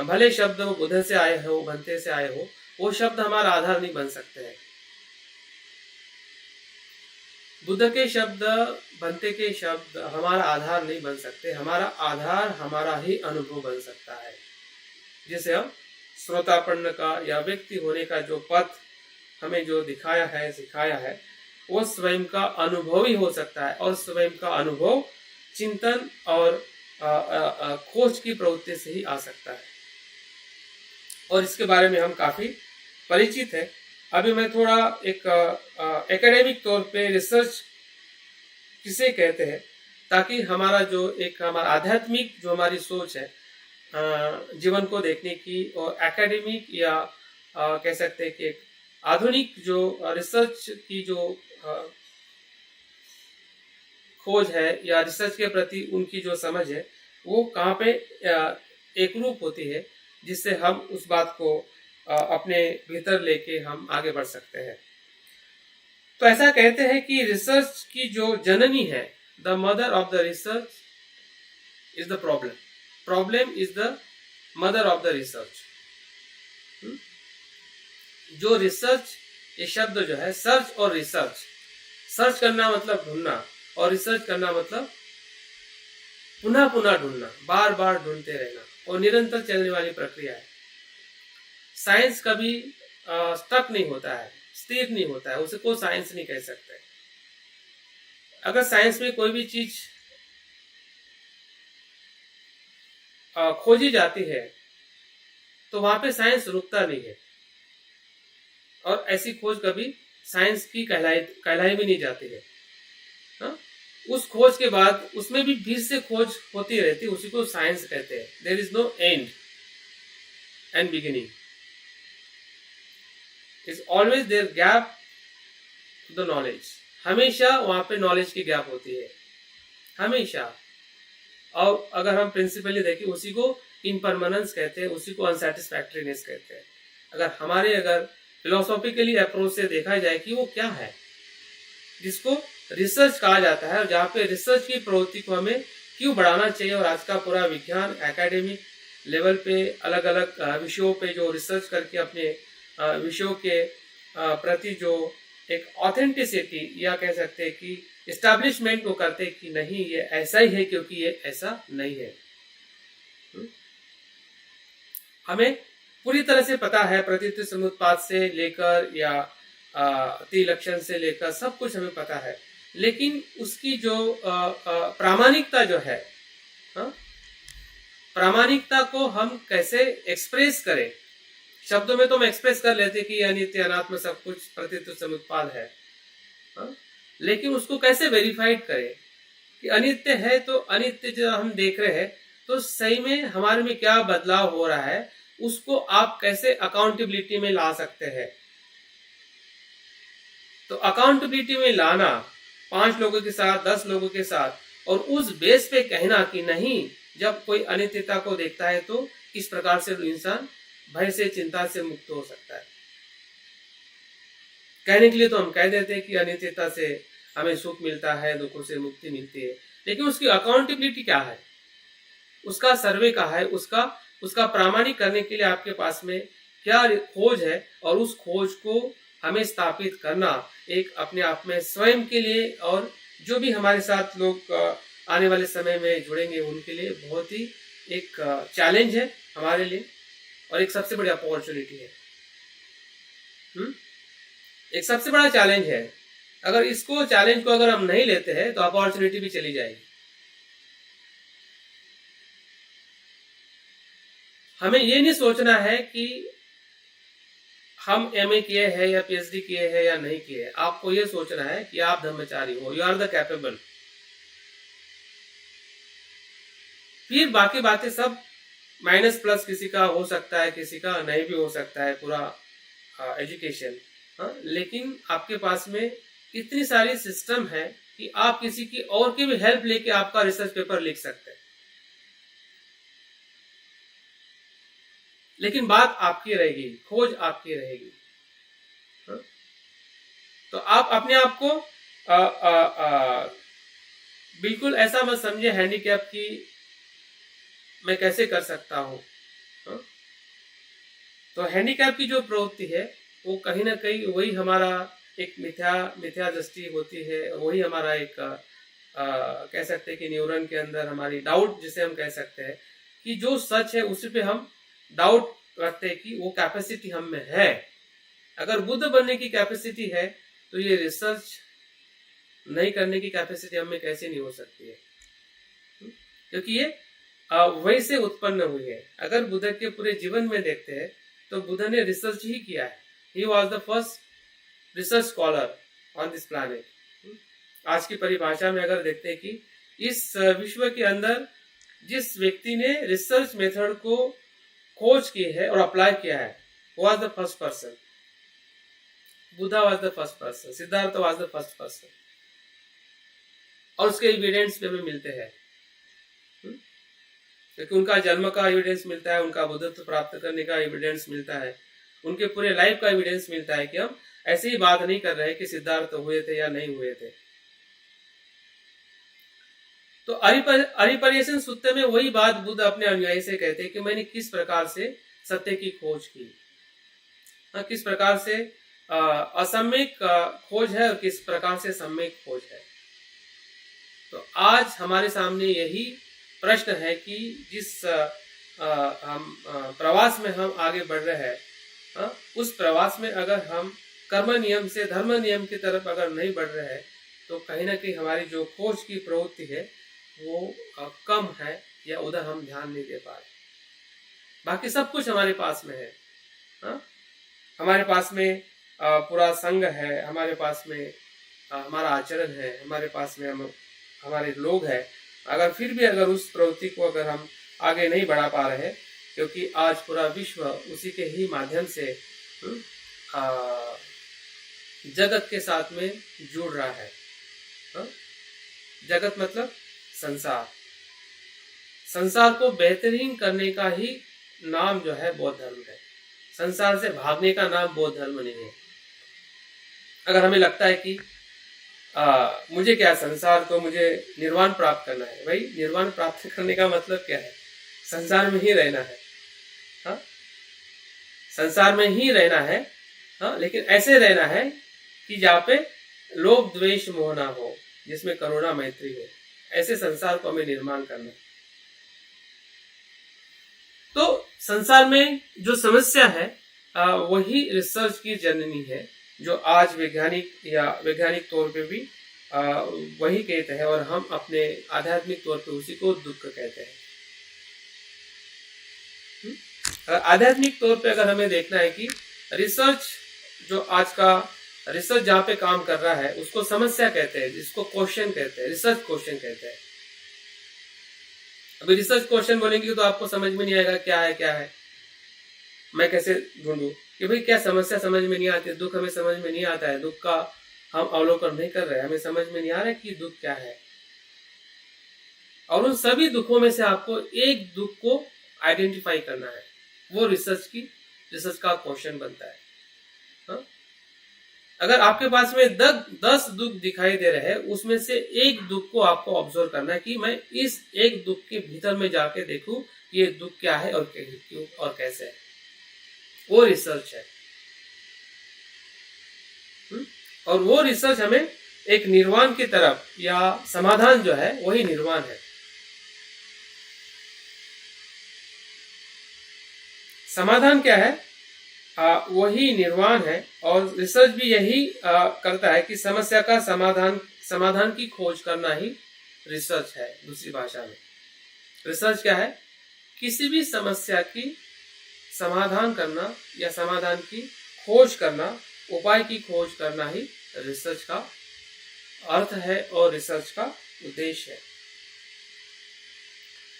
भले शब्द वो बुद्ध से आए हो, बनते से आए हो, वो शब्द हमारा आधार नहीं बन सकते हैं। बुद्ध के शब्द, बनते के शब्द हमारा आधार नहीं बन सकते। हमारा आधार हमारा ही अनुभव बन सकता है, जिसे हम श्रोतापन्न का या व्यक्ति होने का जो पथ हमें जो दिखाया है, सिखाया है, वो स्वयं का अनुभव ही हो सकता है। और स्वयं का अनुभव चिंतन और खोज की प्रवृत्ति से ही आ सकता है। और इसके बारे में हम काफी परिचित है। अभी मैं थोड़ा एक एकेडमिक तौर पे रिसर्च किसे कहते हैं, ताकि हमारा जो एक हमारा आध्यात्मिक जो हमारी सोच है जीवन को देखने की, और एकेडमिक या कह सकते हैं कि एक आधुनिक जो रिसर्च की जो खोज है या रिसर्च के प्रति उनकी जो समझ है, वो कहाँ पे एक रूप होती है, जिससे हम उस बात को अपने भीतर लेके हम आगे बढ़ सकते हैं। तो ऐसा कहते हैं कि रिसर्च की जो जननी है, the mother of the research is the problem, problem is the mother of the research. जो रिसर्च, ये शब्द जो है, सर्च और रिसर्च, सर्च करना मतलब ढूंढना, और रिसर्च करना मतलब पुनः पुनः ढूंढना, बार बार ढूंढते रहना, और निरंतर चलने वाली प्रक्रिया है। साइंस कभी स्टक नहीं होता है, स्थिर नहीं होता है, उसे कोई साइंस नहीं कह सकते। अगर साइंस में कोई भी चीज खोजी जाती है तो वहां पे साइंस रुकता नहीं है, और ऐसी खोज कभी साइंस की कहलाई भी नहीं जाती है। हा? उस खोज के बाद उसमें भी फिर से खोज होती रहती है, उसी को साइंस कहते हैं। There is no end and beginning, is always there gap the knowledge. हमेशा वहां पे नॉलेज की गैप होती है, हमेशा। और अगर हम प्रिंसिपली देखें, उसी को इम्परमानेंस कहते हैं, उसी को अनसेटिस्फैक्टरीनेस कहते हैं। अगर फिलोसॉफिकली अप्रोच से देखा जाए कि वो क्या है, जिसको रिसर्च कहा जाता है, और जहाँ पे रिसर्च की प्रवृत्ति को हमें क्यों बढ़ाना चाहिए। और आज का पूरा विज्ञान एकेडमिक लेवल पे अलग अलग विषयों पे जो रिसर्च करके अपने विषयों के प्रति जो एक ऑथेंटिसिटी या कह सकते हैं कि एस्टैब्लिशमेंट को करते कि नहीं ये ऐसा ही है क्योंकि ये ऐसा नहीं है। हमें पूरी तरह से पता है, प्रतीति समुत्पाद से लेकर या त्रिलक्षण से लेकर सब कुछ हमें पता है, लेकिन उसकी जो प्रामाणिकता जो है, प्रामाणिकता को हम कैसे एक्सप्रेस करें। शब्दों में तो हम एक्सप्रेस कर लेते कि अनित्य अनात्म सब कुछ प्रतीति समुत्पाद है, लेकिन उसको कैसे वेरीफाइड करें कि अनित्य है, तो अनित्य जो हम देख रहे हैं तो सही में हमारे में क्या बदलाव हो रहा है, उसको आप कैसे अकाउंटेबिलिटी में ला सकते हैं। तो अकाउंटेबिलिटी में लाना 5 लोगों के साथ, 10 लोगों के साथ, और उस बेस पे कहना कि नहीं, जब कोई अनित्यता को देखता है तो इस प्रकार से इंसान भय से, चिंता से मुक्त हो सकता है। कहने के लिए तो हम कह देते हैं कि अनित्यता से हमें सुख मिलता है, दुखों से मुक्ति मिलती है, लेकिन उसकी अकाउंटेबिलिटी क्या है, उसका सर्वे क्या है, उसका प्रामाणिक करने के लिए आपके पास में क्या खोज है, और उस खोज को हमें स्थापित करना एक अपने आप में स्वयं के लिए, और जो भी हमारे साथ लोग आने वाले समय में जुड़ेंगे उनके लिए बहुत ही एक चैलेंज है हमारे लिए, और एक सबसे बड़ी अपॉर्चुनिटी है। एक सबसे बड़ा चैलेंज है। अगर इसको चैलेंज को अगर हम नहीं लेते हैं तो अपॉर्चुनिटी भी चली जाएगी। हमें ये नहीं सोचना है कि हम एमए किए हैं या पीएचडी किए हैं या नहीं किए। आपको ये सोचना है कि आप ब्रह्मचारी हो, यू आर द कैपेबल। फिर बाकी बातें सब माइनस प्लस, किसी का हो सकता है, किसी का नहीं भी हो सकता है पूरा एजुकेशन, लेकिन आपके पास में इतनी सारी सिस्टम है कि आप किसी की और की भी हेल्प लेके आपका रिसर्च पेपर लिख सकते हैं। लेकिन बात आपकी रहेगी, खोज आपकी रहेगी। तो आप अपने आप को बिल्कुल ऐसा मत समझे हैंडीकैप की मैं कैसे कर सकता हूँ। तो हैंडीकैप की जो प्रवृत्ति है वो कहीं ना कहीं वही हमारा एक मिथ्या मिथ्या दृष्टि होती है, वही हमारा एक कह सकते हैं कि न्यूरन के अंदर हमारी डाउट, जिसे हम कह सकते हैं कि जो सच है उसी पे हम डाउट रखते हैं कि वो कैपेसिटी हम में है। अगर बुद्ध बनने की कैपेसिटी है तो ये रिसर्च नहीं करने की कैपेसिटी हम में कैसे नहीं हो सकती है, क्योंकि ये वही से उत्पन्न हुई है। अगर बुद्ध के पूरे जीवन में देखते हैं तो बुद्ध ने रिसर्च ही किया है। He was the first research scholar on this planet. आज की परिभाषा में अगर देखते हैं कि इस विश्व के अंदर जिस व्यक्ति ने रिसर्च मेथड को खोज की है और अप्लाई किया है, was the first person. Buddha was the first person, Siddharth was the first person, और उसके एविडेंस भी हमें मिलते हैं, क्योंकि उनका जन्म का एविडेंस मिलता है, उनका बुद्धत्व प्राप्त करने का एविडेंस मिलता है, उनके पूरे लाइफ का एविडेंस मिलता है कि हम ऐसे ही बात नहीं कर रहे कि सिद्धार्थ हुए थे या नहीं हुए थे। तो अरिपर्यसन सूत्र में वही बात बुद्ध अपने अनुयायी से कहते हैं कि मैंने किस प्रकार से सत्य की खोज की, किस प्रकार से असम्यक खोज है और किस प्रकार से सम्यक खोज है। तो आज हमारे सामने यही प्रश्न है कि जिस हम प्रवास में हम आगे बढ़ रहे हैं, उस प्रवास में अगर हम कर्म नियम से धर्म नियम की तरफ अगर नहीं बढ़ रहे हैं तो कहीं ना कहीं हमारी जो खोज की प्रवृत्ति है वो कम है, या उधर हम ध्यान नहीं दे पा रहे। बाकी सब कुछ हमारे पास में है, हमारे पास में पूरा संघ है, हमारे पास में हमारा आचरण है, हमारे पास में हमारे लोग हैं, अगर फिर भी अगर उस प्रवृत्ति को अगर हम आगे नहीं बढ़ा पा रहे, क्योंकि आज पूरा विश्व उसी के ही माध्यम से जगत के साथ में जुड़ रहा है। जगत मतलब संसार, संसार को बेहतरीन करने का ही नाम जो है बौद्ध धर्म है। संसार से भागने का नाम बौद्ध धर्म नहीं है। अगर हमें लगता है कि मुझे क्या संसार, तो मुझे निर्वाण प्राप्त करना है, भाई निर्वाण प्राप्त करने का मतलब क्या है? संसार में ही रहना है, संसार में ही रहना है, लेकिन ऐसे रहना है कि जहाँ पे लोभ द्वेष मोह ना हो, जिसमें करुणा मैत्री हो, ऐसे संसार को हमें निर्माण करना है। तो संसार में जो समस्या है वही रिसर्च की जननी है, जो आज वैज्ञानिक तौर पे भी वही कहते हैं, और हम अपने आध्यात्मिक तौर पे उसी को दुख कहते हैं। आध्यात्मिक तौर पे अगर हमें देखना है कि रिसर्च, जो आज का रिसर्च जहाँ पे काम कर रहा है उसको समस्या कहते हैं, जिसको क्वेश्चन कहते हैं, रिसर्च क्वेश्चन कहते हैं। अभी रिसर्च क्वेश्चन बोलेंगे तो आपको समझ में नहीं आएगा क्या है, मैं कैसे ढूंढूं कि भाई क्या समस्या समझ में नहीं आती, दुख हमें समझ में नहीं आता है, दुख का हम अवलोकन नहीं कर रहे, हमें समझ में नहीं आ रहा है कि दुख क्या है। और उन सभी दुखों में से आपको एक दुख को आइडेंटिफाई करना है, वो रिसर्च का क्वेश्चन बनता है। अगर आपके पास में 10 दुख दिखाई दे रहे हैं, उसमें से एक दुख को आपको ऑब्जर्व करना है कि मैं इस एक दुख के भीतर में जाके देखूं ये दुख क्या है और क्यों और कैसे है, वो रिसर्च है। और वो रिसर्च हमें एक निर्वाण की तरफ, या समाधान जो है वही निर्वाण है। समाधान क्या है? वही निर्वाण है। और रिसर्च भी यही करता है कि समस्या का समाधान की खोज करना ही रिसर्च है। दूसरी भाषा में रिसर्च क्या है? किसी भी समस्या की समाधान करना या समाधान की खोज करना, उपाय की खोज करना ही रिसर्च का अर्थ है और रिसर्च का उद्देश्य है।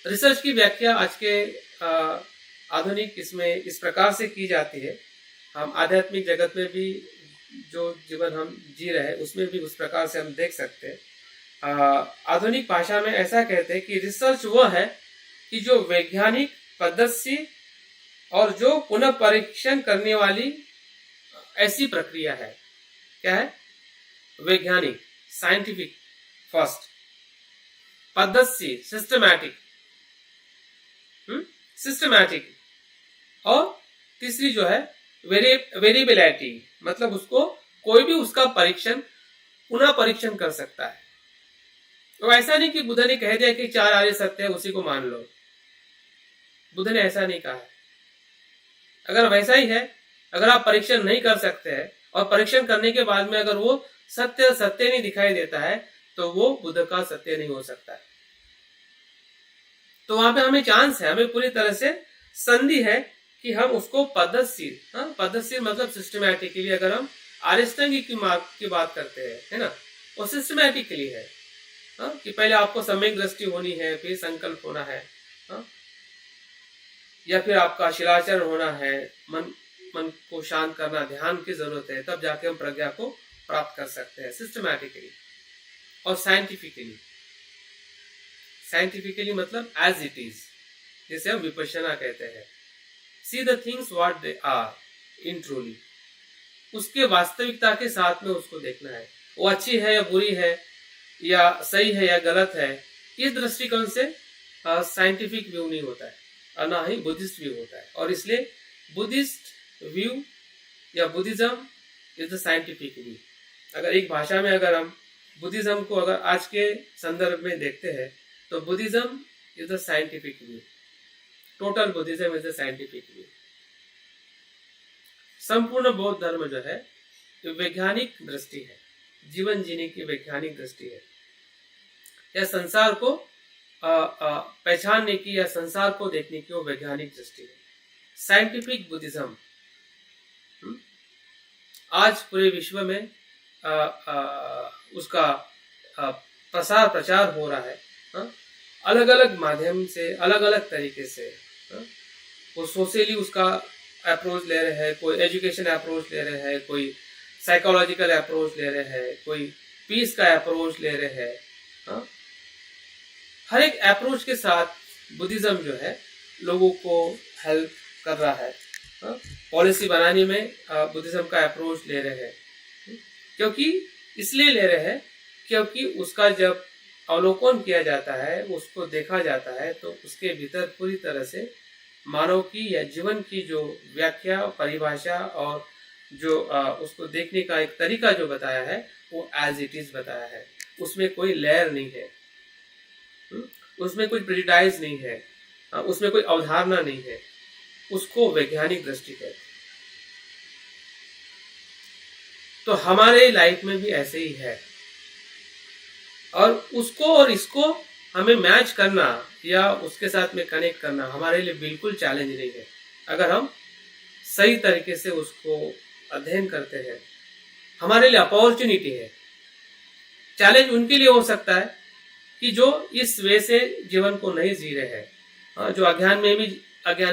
रिसर्च की व्याख्या आज के आधुनिक इसमें इस प्रकार से की जाती है, हम आध्यात्मिक जगत में भी जो जीवन हम जी रहे हैं उसमें भी उस प्रकार से हम देख सकते हैं। आधुनिक भाषा में ऐसा कहते हैं कि रिसर्च वह है कि जो वैज्ञानिक पद्धति और जो पुनः परीक्षण करने वाली ऐसी प्रक्रिया है। क्या है? वैज्ञानिक, साइंटिफिक फर्स्ट, पद्धति सिस्टमैटिक, सिस्टमैटिक। और तीसरी जो है वेरिएबिलिटी, मतलब उसको कोई भी उसका पुनः परीक्षण कर सकता है। तो ऐसा नहीं कि बुद्ध ने कह दिया कि 4 आर्य सत्य है उसी को मान लो, बुद्ध ने ऐसा नहीं कहा है। अगर वैसा ही है, अगर आप परीक्षण नहीं कर सकते हैं और परीक्षण करने के बाद में अगर वो सत्य नहीं दिखाई देता है तो वो बुद्ध का सत्य नहीं हो सकता है। तो वहां पे हमें चांस है, हमें पूरी तरह से संधि है कि हम उसको पद्धतशीर मतलब सिस्टमैटिकली, अगर हम आर्यष्टांगिक की मार्ग की बात करते हैं, है ना, वो सिस्टमैटिकली है। कि पहले आपको सम्यक दृष्टि होनी है, फिर संकल्प होना है, या फिर आपका शिलाचरण होना है, मन को शांत करना, ध्यान की जरूरत है, तब जाके हम प्रज्ञा को प्राप्त कर सकते हैं सिस्टमैटिकली। और साइंटिफिकली मतलब एज इट इज, जिसे हम विपश्यना कहते हैं। See the things what they are in truly, उसके वास्तविकता के साथ में उसको देखना है। वो अच्छी है या बुरी है, या सही है या गलत है, इस दृष्टिकोण से साइंटिफिक व्यू नहीं होता है और ना ही बुद्धिस्ट व्यू होता है। और इसलिए बुद्धिस्ट व्यू या Buddhism is the scientific view. अगर एक भाषा में अगर हम बुद्धिज्म को अगर आज के संदर्भ में देखते हैं तो Buddhism is the scientific view, total Buddhism is the scientific view. संपूर्ण बौद्ध धर्म जो है जो वैज्ञानिक दृष्टि है, जीवन जीने की वैज्ञानिक दृष्टि है, या संसार को पहचानने की या संसार को देखने की वो वैज्ञानिक दृष्टि है, साइंटिफिक बुद्धिज्म। आज पूरे विश्व में उसका प्रसार प्रचार हो रहा है, अलग अलग माध्यम से, अलग अलग तरीके से। वो सोशली उसका अप्रोच ले रहे हैं, कोई एजुकेशन अप्रोच ले रहे हैं, कोई साइकोलॉजिकल अप्रोच ले रहे हैं, कोई पीस का अप्रोच ले रहे हैं। हर एक अप्रोच के साथ बुद्धिज्म जो है लोगों को हेल्प कर रहा है। पॉलिसी बनाने में बुद्धिज्म का अप्रोच ले रहे हैं, क्योंकि इसलिए ले रहे हैं क्योंकि उसका जब अवलोकन किया जाता है, उसको देखा जाता है, तो उसके भीतर पूरी तरह से मानव की या जीवन की जो व्याख्या, परिभाषा और जो उसको देखने का एक तरीका जो बताया है वो एज इट इज बताया है। उसमें कोई लेयर नहीं है, उसमें कोई प्रिजुडाइज नहीं है, उसमें कोई अवधारणा नहीं है, उसको वैज्ञानिक दृष्टि कहते हैं। तो हमारे लाइफ में भी ऐसे ही है, और उसको और इसको हमें मैच करना या उसके साथ में कनेक्ट करना हमारे लिए बिल्कुल चैलेंज नहीं है, अगर हम सही तरीके से उसको अध्ययन करते हैं। हमारे लिए अपॉर्चुनिटी है। चैलेंज उनके लिए हो सकता है कि जो इस वे से जीवन को नहीं जी रहे हैं, जो अज्ञान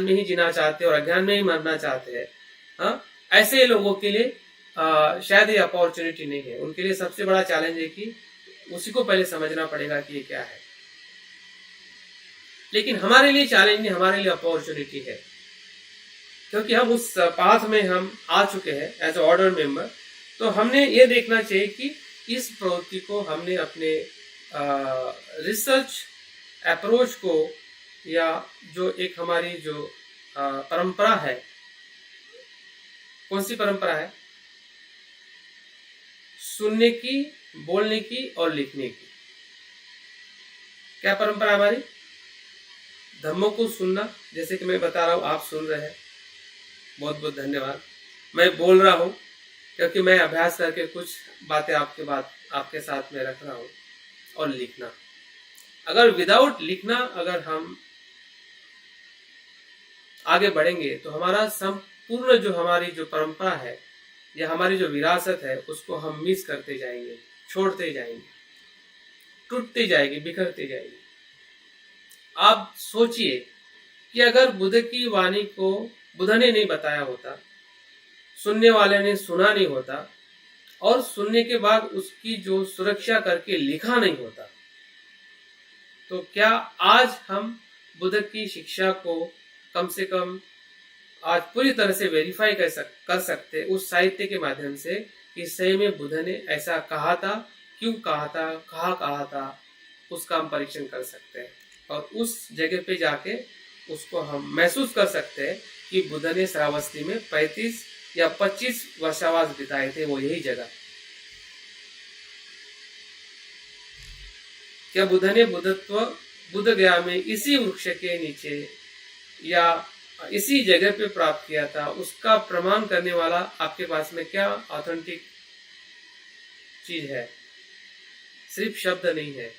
में ही जीना चाहते हैं और अज्ञान में ही मरना चाहते हैं। ऐसे लोगों के लिए शायद ये अपॉर्चुनिटी नहीं है। उनके लिए सबसे बड़ा चैलेंज है कि उसी को पहले समझना पड़ेगा कि ये क्या है। लेकिन हमारे लिए चैलेंज नहीं, हमारे लिए अपॉर्चुनिटी है, क्योंकि हम उस पाथ में हम आ चुके हैं एज ए ऑर्डर मेंबर। तो हमने ये देखना चाहिए कि इस प्रवृत्ति को हमने अपने रिसर्च अप्रोच को, या जो एक हमारी जो परंपरा है, कौन सी परंपरा है? सुनने की, बोलने की और लिखने की। क्या परंपरा हमारी? धम्मों को सुनना, जैसे कि मैं बता रहा हूं, आप सुन रहे हैं, बहुत बहुत धन्यवाद। मैं बोल रहा हूं क्योंकि मैं अभ्यास करके कुछ बातें आपके साथ में रख रहा हूं। और लिखना, अगर विदाउट लिखना अगर हम आगे बढ़ेंगे तो हमारा संपूर्ण जो हमारी जो परंपरा है या हमारी जो विरासत है उसको हम मिस करते जाएंगे, छोड़ते जाएंगे, टूटते जाएगी, बिखरते जाएगी। आप सोचिए कि अगर बुद्ध की वाणी को बुद्ध ने नहीं बताया होता, सुनने वाले ने सुना नहीं होता, और सुनने के बाद उसकी जो सुरक्षा करके लिखा नहीं होता, तो क्या आज हम बुद्ध की शिक्षा को कम से कम आज पूरी तरह से वेरीफाई कर सकते उस साहित्य के माध्यम से कि सही में बुद्ध ने ऐसा कहा था, क्यों कहा था, कहाँ कहा था, उसका हम परीक्षण कर सकते हैं। और उस जगह पे जाके उसको हम महसूस कर सकते हैं कि बुद्ध ने श्रावस्ती में 35 या 25 वर्षावास बिताए थे, वो यही जगह। क्या बुद्ध ने बुद्धत्व बुद्ध गया में इसी वृक्ष के नीचे या इसी जगह पे प्राप्त किया था, उसका प्रमाण करने वाला आपके पास में क्या ऑथेंटिक चीज है? सिर्फ शब्द नहीं है,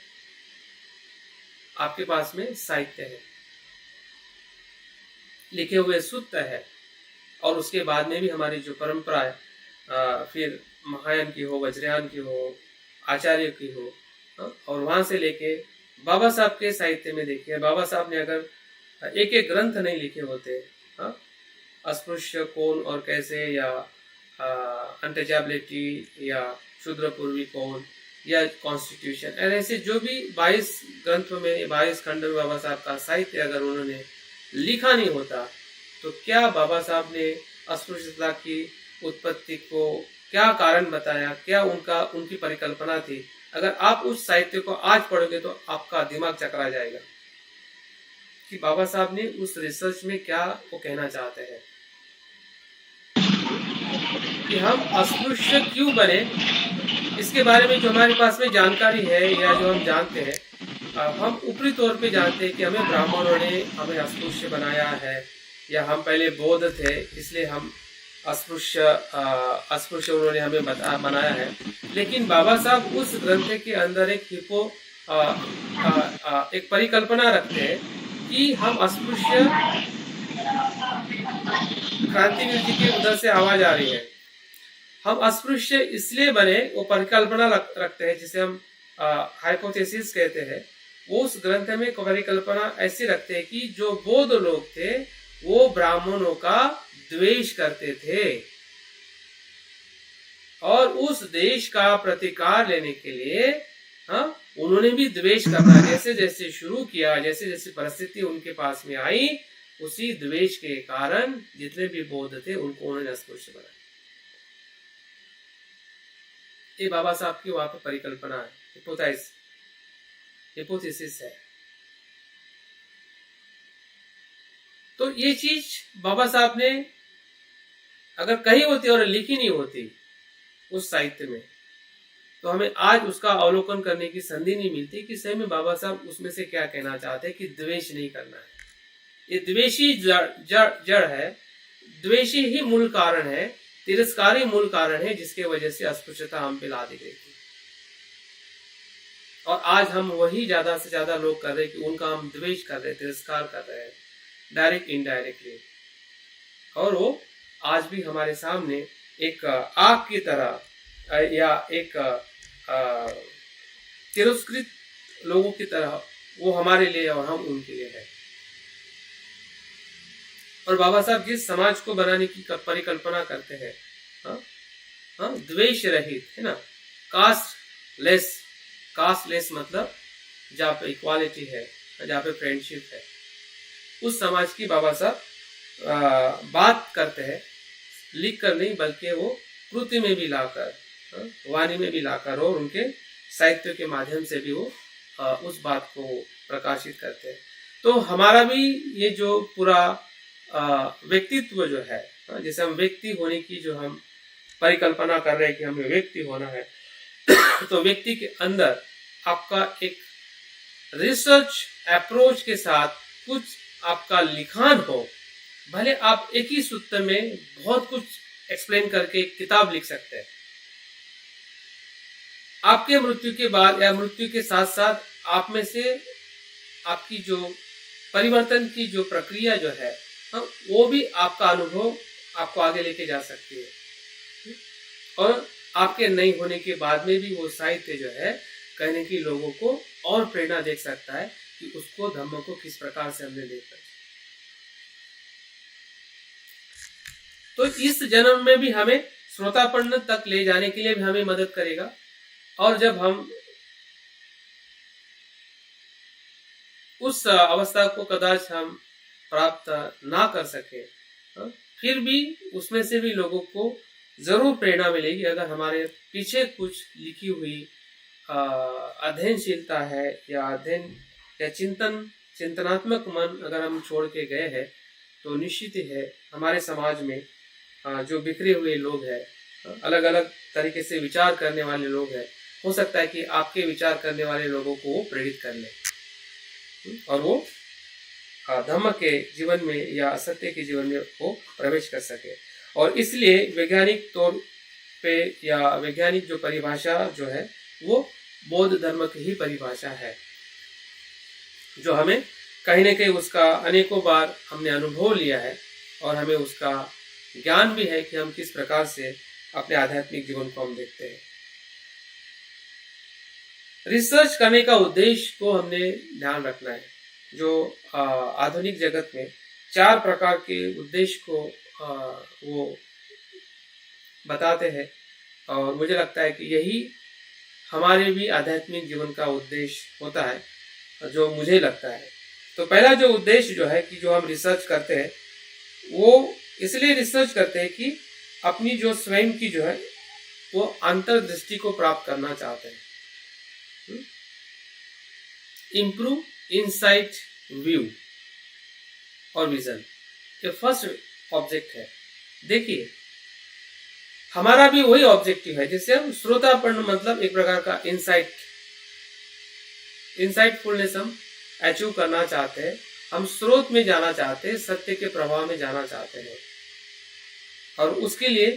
आपके पास में साहित्य है, लिखे हुए सूत्र है, और उसके बाद में भी हमारी जो परंपरा है, फिर महायान की हो, वज्रयान की हो, आचार्य की हो, और वहां से लेके बाबा साहब के साहित्य में देखिए, बाबा साहब ने अगर एक एक ग्रंथ नहीं लिखे होते, अस्पृश्य कौन और कैसे, या अनटचेबिलिटी, या शूद्र पूर्वी कौन, या कॉन्स्टिट्यूशन, ऐसे जो भी 22 ग्रंथों में 22 खंड में बाबा साहब का साहित्य अगर उन्होंने लिखा नहीं होता, तो क्या बाबा साहब ने अस्पृश्यता की उत्पत्ति को क्या कारण बताया, क्या उनकी परिकल्पना थी? अगर आप उस साहित्य को आज पढ़ोगे तो आपका दिमाग चकरा जाएगा कि बाबा साहब ने उस रिसर्च में क्या वो कहना चाहते हैं, कि हम अस्पृश्य क्यों बने। इसके बारे में जो हमारे पास में जानकारी है या जो हम जानते हैं, हम ऊपरी तौर पे जानते हैं कि हमें ब्राह्मणों ने हमें अस्पृश्य बनाया है, या हम पहले बौद्ध थे इसलिए हम अस्पृश्य उन्होंने हमें बनाया है। लेकिन बाबा साहब उस ग्रंथ के अंदर एक परिकल्पना रखते हैं कि हम अस्पृश्य, क्रांतिवीर जी के उधर से आवाज आ रही है, हम अस्पृश्य इसलिए बने, वो परिकल्पना रखते हैं जिसे हम हाइपोथेसिस कहते हैं। वो उस ग्रंथ में परिकल्पना ऐसी रखते हैं कि जो बौद्ध लोग थे वो ब्राह्मणों का द्वेष करते थे, और उस देश का प्रतिकार लेने के लिए उन्होंने भी द्वेष करना जैसे जैसे शुरू किया, जैसे जैसे परिस्थिति उनके पास में आई, उसी द्वेष के कारण जितने भी बौद्ध थे उनको उन्होंने अस्पृश्य बनाया। ये बाबा साहब की वहां पर परिकल्पना है, हिपोथेसिस है। तो ये चीज बाबा साहब ने अगर कही होती और लिखी नहीं होती उस साहित्य में, तो हमें आज उसका अवलोकन करने की संधि नहीं मिलती कि सही में बाबा साहब उसमें से क्या कहना चाहते हैं कि द्वेष नहीं करना है। ये द्वेषी जड़ है, द्वेषी ही मूल कारण है, तिरस्कारी मूल कारण है, जिसके वजह से अस्पृश्यता हम पे ला दी गई थी। और आज हम वही ज्यादा से ज्यादा लोग कर रहे हैं कि उनका हम द्वेष कर रहे हैं, तिरस्कार कर रहे हैं, डायरेक्ट इनडायरेक्टली। और वो आज भी हमारे सामने एक आग की तरह या एक तिरस्कृत लोगों की तरह वो हमारे लिए और हम उनके लिए है। और बाबा साहब जिस समाज को बनाने की परिकल्पना करते हैं, द्वेष रहित, है ना, कास्टलेस मतलब जहाँ पे इक्वालिटी है, जहाँ पे फ्रेंडशिप है, उस समाज की बाबा साहब बात करते हैं, लिख कर नहीं बल्कि वो कृति में भी लाकर, वाणी में भी लाकर, और उनके साहित्य के माध्यम से भी वो उस बात को प्रकाशित करते हैं। तो हमारा भी ये जो पूरा व्यक्तित्व जो है, जैसे हम व्यक्ति होने की जो हम परिकल्पना कर रहे हैं कि हमें व्यक्ति होना है, तो व्यक्ति के अंदर आपका एक रिसर्च अप्रोच के साथ कुछ आपका लिखान हो, भले आप एक ही सूत्र में बहुत कुछ एक्सप्लेन करके एक किताब लिख सकते हैं। आपके मृत्यु के बाद या मृत्यु के साथ साथ आप में से आपकी जो परिवर्तन की जो प्रक्रिया जो है, वो भी आपका अनुभव आपको आगे लेके जा सकती है। और आपके नहीं होने के बाद में भी वो साहित्य जो है कहने की लोगों को और प्रेरणा दे सकता है कि उसको धम्म को किस प्रकार से हमने देखा। तो इस जन्म में भी हमें श्रोतापन्न तक ले जाने के लिए भी हमें मदद करेगा। और जब हम उस अवस्था को कदाच हम प्राप्त ना कर सके, फिर भी उसमें से भी लोगों को जरूर प्रेरणा मिलेगी अगर हमारे पीछे कुछ लिखी हुई अध्ययनशीलता है या अध्ययन या चिंतन चिंतनात्मक मन अगर हम छोड़ के गए हैं तो निश्चित ही है हमारे समाज में जो बिखरे हुए लोग हैं, अलग अलग तरीके से विचार करने वाले लोग हैं, हो सकता है कि आपके विचार करने वाले लोगों को वो प्रेरित कर ले और वो धम्म के जीवन में या सत्य के जीवन में वो प्रवेश कर सके। और इसलिए वैज्ञानिक तौर पे या वैज्ञानिक जो परिभाषा जो है वो बौद्ध धर्म की ही परिभाषा है, जो हमें कहीं ना कहीं उसका अनेकों बार हमने अनुभव लिया है और हमें उसका ज्ञान भी है कि हम किस प्रकार से अपने आध्यात्मिक जीवन को हम देखते हैं। रिसर्च करने का उद्देश्य को हमने ध्यान रखना है। जो आधुनिक जगत में 4 प्रकार के उद्देश्य को वो बताते हैं और मुझे लगता है कि यही हमारे भी आध्यात्मिक जीवन का उद्देश्य होता है जो मुझे लगता है। तो पहला जो उद्देश्य जो है कि जो हम रिसर्च करते हैं वो इसलिए रिसर्च करते हैं कि अपनी जो स्वयं की जो है वो अंतर्दृष्टि को प्राप्त करना चाहते हैं। इम्प्रूव इनसाइट व्यू और विजन, ये फर्स्ट ऑब्जेक्ट है। देखिए हमारा भी वही ऑब्जेक्टिव है जिससे हम श्रोतापन मतलब एक प्रकार का इनसाइटफुलनेस हम अचीव करना चाहते हैं। हम स्रोत में जाना चाहते हैं, सत्य के प्रभाव में जाना चाहते हैं और उसके लिए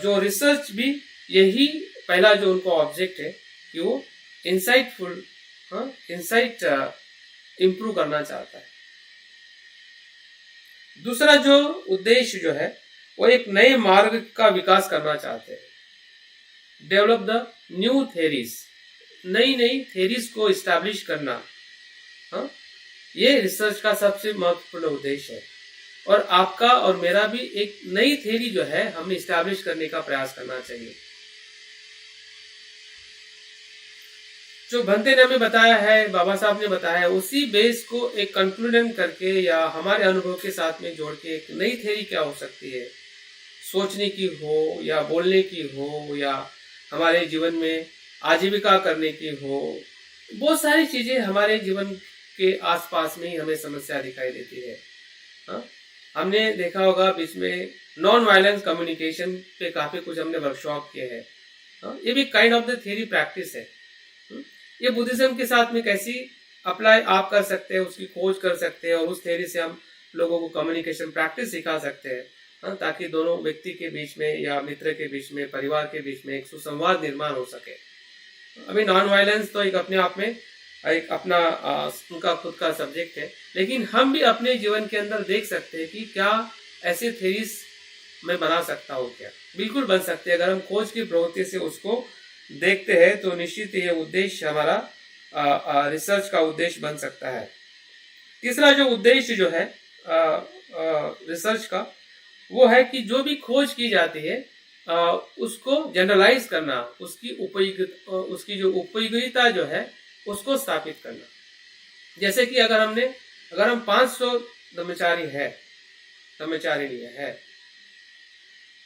जो रिसर्च भी यही पहला जो उनको ऑब्जेक्ट है कि वो इनसाइट इंप्रूव करना चाहता है। दूसरा जो उद्देश्य जो है वो एक नए मार्ग का विकास करना चाहते हैं। डेवलप द न्यू थेरीज, नई थेरीज को इस्टेब्लिश करना, ये रिसर्च का सबसे महत्वपूर्ण उद्देश्य है। और आपका और मेरा भी एक नई थेरी जो है हमें इस्टेब्लिश करने का प्रयास करना चाहिए। जो भंते ने हमें बताया है, बाबा साहब ने बताया है, उसी बेस को एक कंक्लूजन करके या हमारे अनुभव के साथ में जोड़ के एक नई थेरी क्या हो सकती है, सोचने की हो या बोलने की हो या हमारे जीवन में आजीविका करने की हो, बहुत सारी चीजें हमारे जीवन के आसपास में ही हमें समस्या दिखाई देती है। हमने देखा होगा बीच में नॉन वायलेंस कम्युनिकेशन पे काफी कुछ हमने वर्कशॉप किए हैं। ये भी kind of the theory practice है। ये बुद्धिज्म के साथ में कैसी अप्लाई आप कर सकते हैं, उसकी खोज कर सकते हैं और उस थ्योरी से हम लोगों को कम्युनिकेशन प्रैक्टिस सिखा सकते हैं, ताकि दोनों व्यक्ति के बीच में या मित्र के बीच में, परिवार के बीच में एक सुसंवाद निर्माण हो सके। अभी नॉन वायलेंस तो एक अपने आप में एक अपना उनका खुद का सब्जेक्ट है, लेकिन हम भी अपने जीवन के अंदर देख सकते हैं कि क्या ऐसे थ्योरीज मैं बना सकता हूँ क्या। बिल्कुल बन सकते हैं। अगर हम खोज की प्रवृत्ति से उसको देखते हैं तो निश्चित ये उद्देश्य हमारा रिसर्च का उद्देश्य बन सकता है। तीसरा जो उद्देश्य जो है रिसर्च का वो है कि जो भी खोज की जाती है उसको जनरलाइज करना, उसकी जो उपयोगिता जो है उसको स्थापित करना। जैसे कि अगर हम 500 ब्रह्मचारी है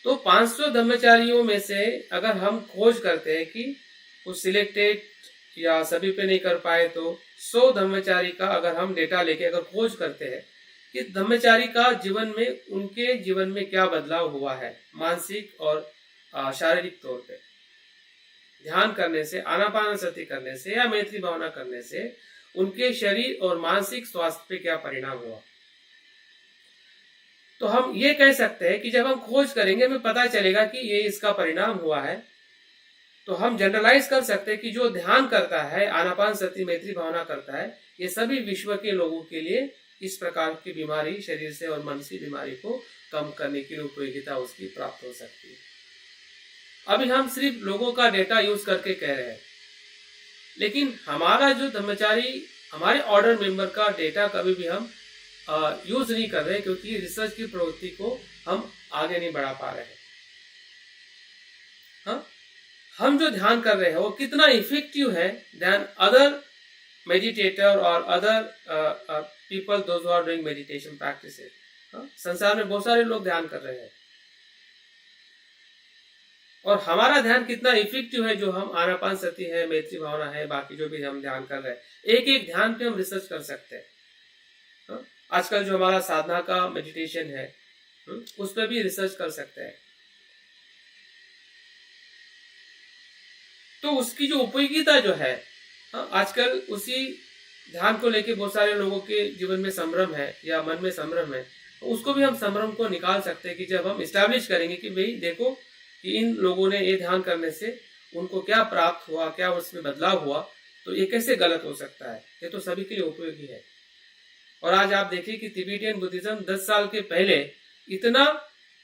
तो 500 ब्रह्मचारियों में से अगर हम खोज करते हैं कि कुछ सिलेक्टेड या सभी पे नहीं कर पाए तो 100 ब्रह्मचारी का अगर हम डेटा लेके अगर खोज करते हैं कि ब्रह्मचारी का जीवन में, उनके जीवन में क्या बदलाव हुआ है मानसिक और शारीरिक तौर पे, ध्यान करने से, आनापानसति करने से या मैत्री भावना करने से उनके शरीर और मानसिक स्वास्थ्य पे क्या परिणाम हुआ, तो हम ये कह सकते हैं कि जब हम खोज करेंगे हमें पता चलेगा कि ये इसका परिणाम हुआ है। तो हम जनरलाइज कर सकते हैं कि जो ध्यान करता है, आनापानसति मैत्री भावना करता है, ये सभी विश्व के लोगों के लिए इस प्रकार की बीमारी, शरीर से और मन से बीमारी को कम करने की उपयोगिता उसकी प्राप्त हो सकती है। अभी हम सिर्फ लोगों का डेटा यूज करके कह रहे हैं, लेकिन हमारा जो ब्रह्मचारी, हमारे ऑर्डर मेंबर का डेटा कभी भी हम यूज नहीं कर रहे, क्योंकि रिसर्च की प्रवृत्ति को हम आगे नहीं बढ़ा पा रहे हैं। हम जो ध्यान कर रहे हैं वो कितना इफेक्टिव है देन अदर मेडिटेटर और other people those who are doing meditation practices. संसार में बहुत सारे लोग ध्यान कर रहे हैं और हमारा ध्यान कितना इफेक्टिव है, जो हम आनापानसति है, मैत्री भावना है, बाकी जो भी हम ध्यान कर रहे हैं, एक एक ध्यान पे हम रिसर्च कर सकते हैं। हाँ? आजकल जो हमारा साधना का मेडिटेशन है, उस पर भी रिसर्च कर सकते हैं। तो उसकी जो उपयोगिता जो है, हाँ, आजकल उसी ध्यान को लेके बहुत सारे लोगों के जीवन में संभ्रम है या मन में संभ्रम है, तो उसको भी हम संभ्रम को निकाल सकते हैं कि जब हम इस्टेब्लिश करेंगे कि भाई देखो कि इन लोगों ने ये ध्यान करने से उनको क्या प्राप्त हुआ, क्या उसमें बदलाव हुआ, तो ये कैसे गलत हो सकता है, ये तो सभी के लिए उपयोगी है। और आज आप देखिए कि तिबेटियन बुद्धिज्म 10 साल के पहले इतना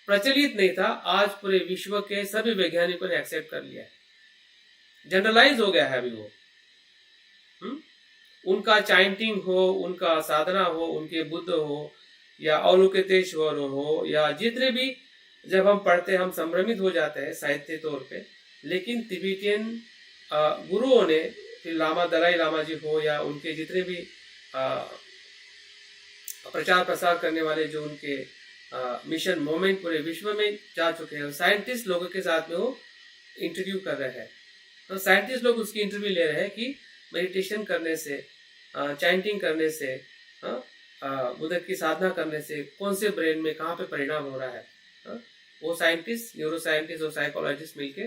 प्रचलित नहीं था, आज पूरे विश्व के सभी वैज्ञानिकों ने एक्सेप्ट कर लिया है, जनरलाइज हो गया है अभी वो। उनका चैंटिंग हो, उनका साधना हो, उनके बुद्ध हो या अवलोकितेश्वर हो या जितने भी, जब हम पढ़ते हैं हम संभ्रमित हो जाते हैं साहित्य तौर पे। लेकिन तिबेटियन गुरुओं ने, फिर लामा दलाई लामा जी हो या उनके जितने भी प्रचार प्रसार करने वाले जो उनके मिशन मोमेंट पूरे विश्व में जा चुके हैं, साइंटिस्ट लोगों के साथ में वो इंटरव्यू कर रहे हैं। तो साइंटिस्ट लोग उसकी इंटरव्यू ले रहे हैं कि मेडिटेशन करने से, चैंटिंग करने से, बुद्ध की साधना करने से कौन से ब्रेन में कहाँ पे परिणाम हो रहा है। वो साइंटिस्ट, न्यूरो साइंटिस्ट और साइकोलॉजिस्ट मिलके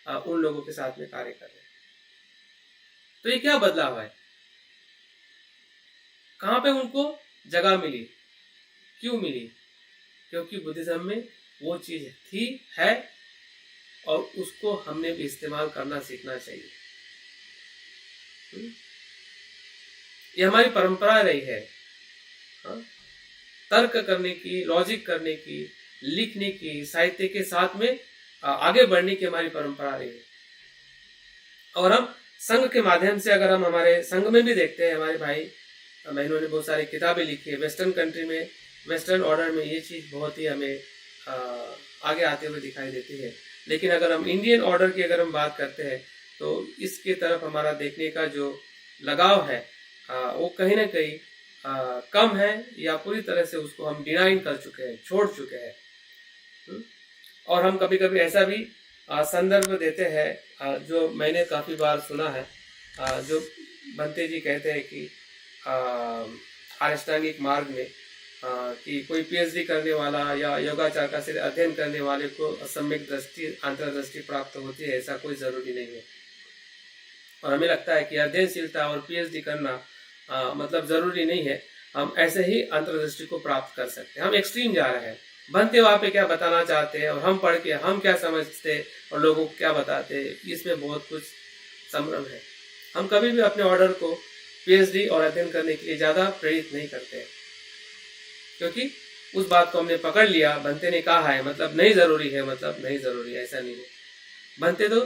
उन लोगों के साथ में कार्य कर रहे हैं। तो ये क्या बदलाव है, कहाँ पे उनको जगह मिली, क्यों मिली? क्योंकि बुद्धिज्म में वो चीज थी, है, और उसको हमने भी इस्तेमाल करना सीखना चाहिए। ये हमारी परंपरा रही है, तर्क करने की, लॉजिक करने की, लिखने की, साहित्य के साथ में आगे बढ़ने की हमारी परंपरा रही है। और हम संघ के माध्यम से, अगर हम हमारे संघ में भी देखते हैं, हमारे भाई बहनों ने बहुत सारी किताबें लिखी है। वेस्टर्न कंट्री में, वेस्टर्न ऑर्डर में ये चीज बहुत ही हमें आगे आते हुए दिखाई देती है। लेकिन अगर हम इंडियन ऑर्डर की अगर हम बात करते हैं, तो इसके तरफ हमारा देखने का जो लगाव है वो कहीं ना कहीं कम है, या पूरी तरह से उसको हम डिनाइन कर चुके हैं, छोड़ चुके हैं। और हम कभी कभी ऐसा भी संदर्भ देते हैं जो मैंने काफी बार सुना है, जो बंते जी कहते हैं कि अष्टांगिक मार्ग में कि कोई पीएचडी करने वाला या योगाचार का सिर्फ अध्ययन करने वाले को सम्यक दृष्टि, अंतर्दृष्टि प्राप्त होती है, ऐसा कोई जरूरी नहीं है। और हमें लगता है कि अध्ययनशीलता और पीएचडी करना मतलब जरूरी नहीं है, हम ऐसे ही अंतर्दृष्टि को प्राप्त कर सकते हैं। हम एक्सट्रीम जा रहे हैं, बनते वहां पे क्या बताना चाहते हैं और हम पढ़ के हम क्या समझते और लोगों को क्या बताते, इसमें बहुत कुछ संभ्रम है। हम कभी भी अपने ऑर्डर को पीएचडी और अध्ययन करने के लिए ज्यादा प्रेरित नहीं करते हैं, क्योंकि उस बात को हमने पकड़ लिया, बनते ने कहा है मतलब नहीं जरूरी है, मतलब नहीं जरूरी है, ऐसा नहीं है। बनते तो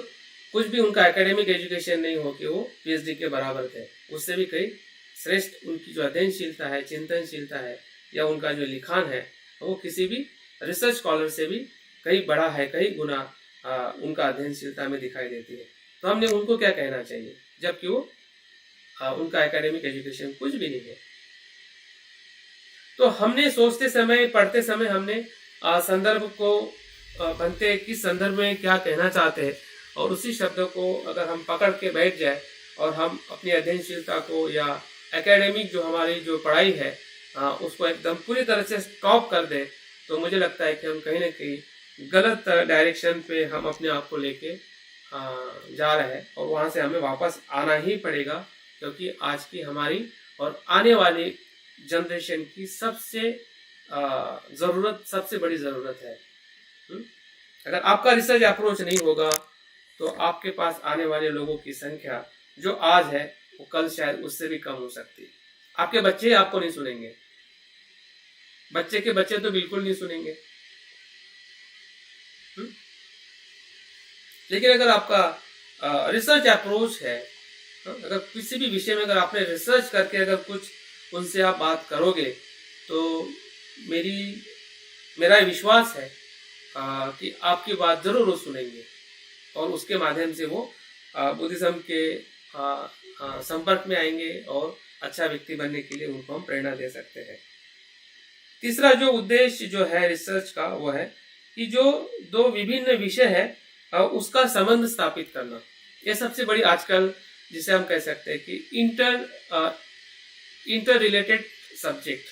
कुछ भी उनका एकेडमिक एजुकेशन नहीं हो कि वो पीएचडी के बराबर थे, उससे भी कई श्रेष्ठ उनकी जो अध्ययनशीलता है, चिंतनशीलता है, या उनका जो लिखान है, वो किसी भी रिसर्च स्कॉलर से भी कई बड़ा है, कई गुना उनका अध्ययनशीलता में दिखाई देती है। तो हमने उनको क्या कहना चाहिए, जबकि वो उनका एकेडमिक एजुकेशन कुछ भी नहीं है। तो हमने सोचते समय, पढ़ते समय हमने संदर्भ को बनते किस संदर्भ में क्या कहना चाहते हैं, और उसी शब्द को अगर हम पकड़ के बैठ जाए और हम अपनी अध्ययनशीलता को या एकेडमिक जो हमारी जो पढ़ाई है उसको एकदम पूरी तरह से स्टॉप कर दें, तो मुझे लगता है कि हम कहीं ना कहीं गलत डायरेक्शन पे हम अपने आप को लेके जा रहे हैं, और वहां से हमें वापस आना ही पड़ेगा, क्योंकि आज की हमारी और आने वाली जनरेशन की सबसे जरूरत, सबसे बड़ी जरूरत है। अगर आपका रिसर्च अप्रोच नहीं होगा तो आपके पास आने वाले लोगों की संख्या जो आज है वो कल शायद उससे भी कम हो सकती है। आपके बच्चे आपको नहीं सुनेंगे, बच्चे के बच्चे तो बिल्कुल नहीं सुनेंगे। लेकिन अगर आपका रिसर्च अप्रोच है, अगर किसी भी विषय में अगर आपने रिसर्च करके अगर कुछ उनसे आप बात करोगे, तो मेरा विश्वास है कि आपकी बात जरूर वो सुनेंगे, और उसके माध्यम से वो बुद्धिज्म के संपर्क में आएंगे और अच्छा व्यक्ति बनने के लिए उनको हम प्रेरणा दे सकते हैं। तीसरा जो उद्देश्य जो है रिसर्च का, वो है कि जो दो विभिन्न विषय है उसका संबंध स्थापित करना। यह सबसे बड़ी आजकल जिसे हम कह सकते हैं कि इंटर रिलेटेड सब्जेक्ट।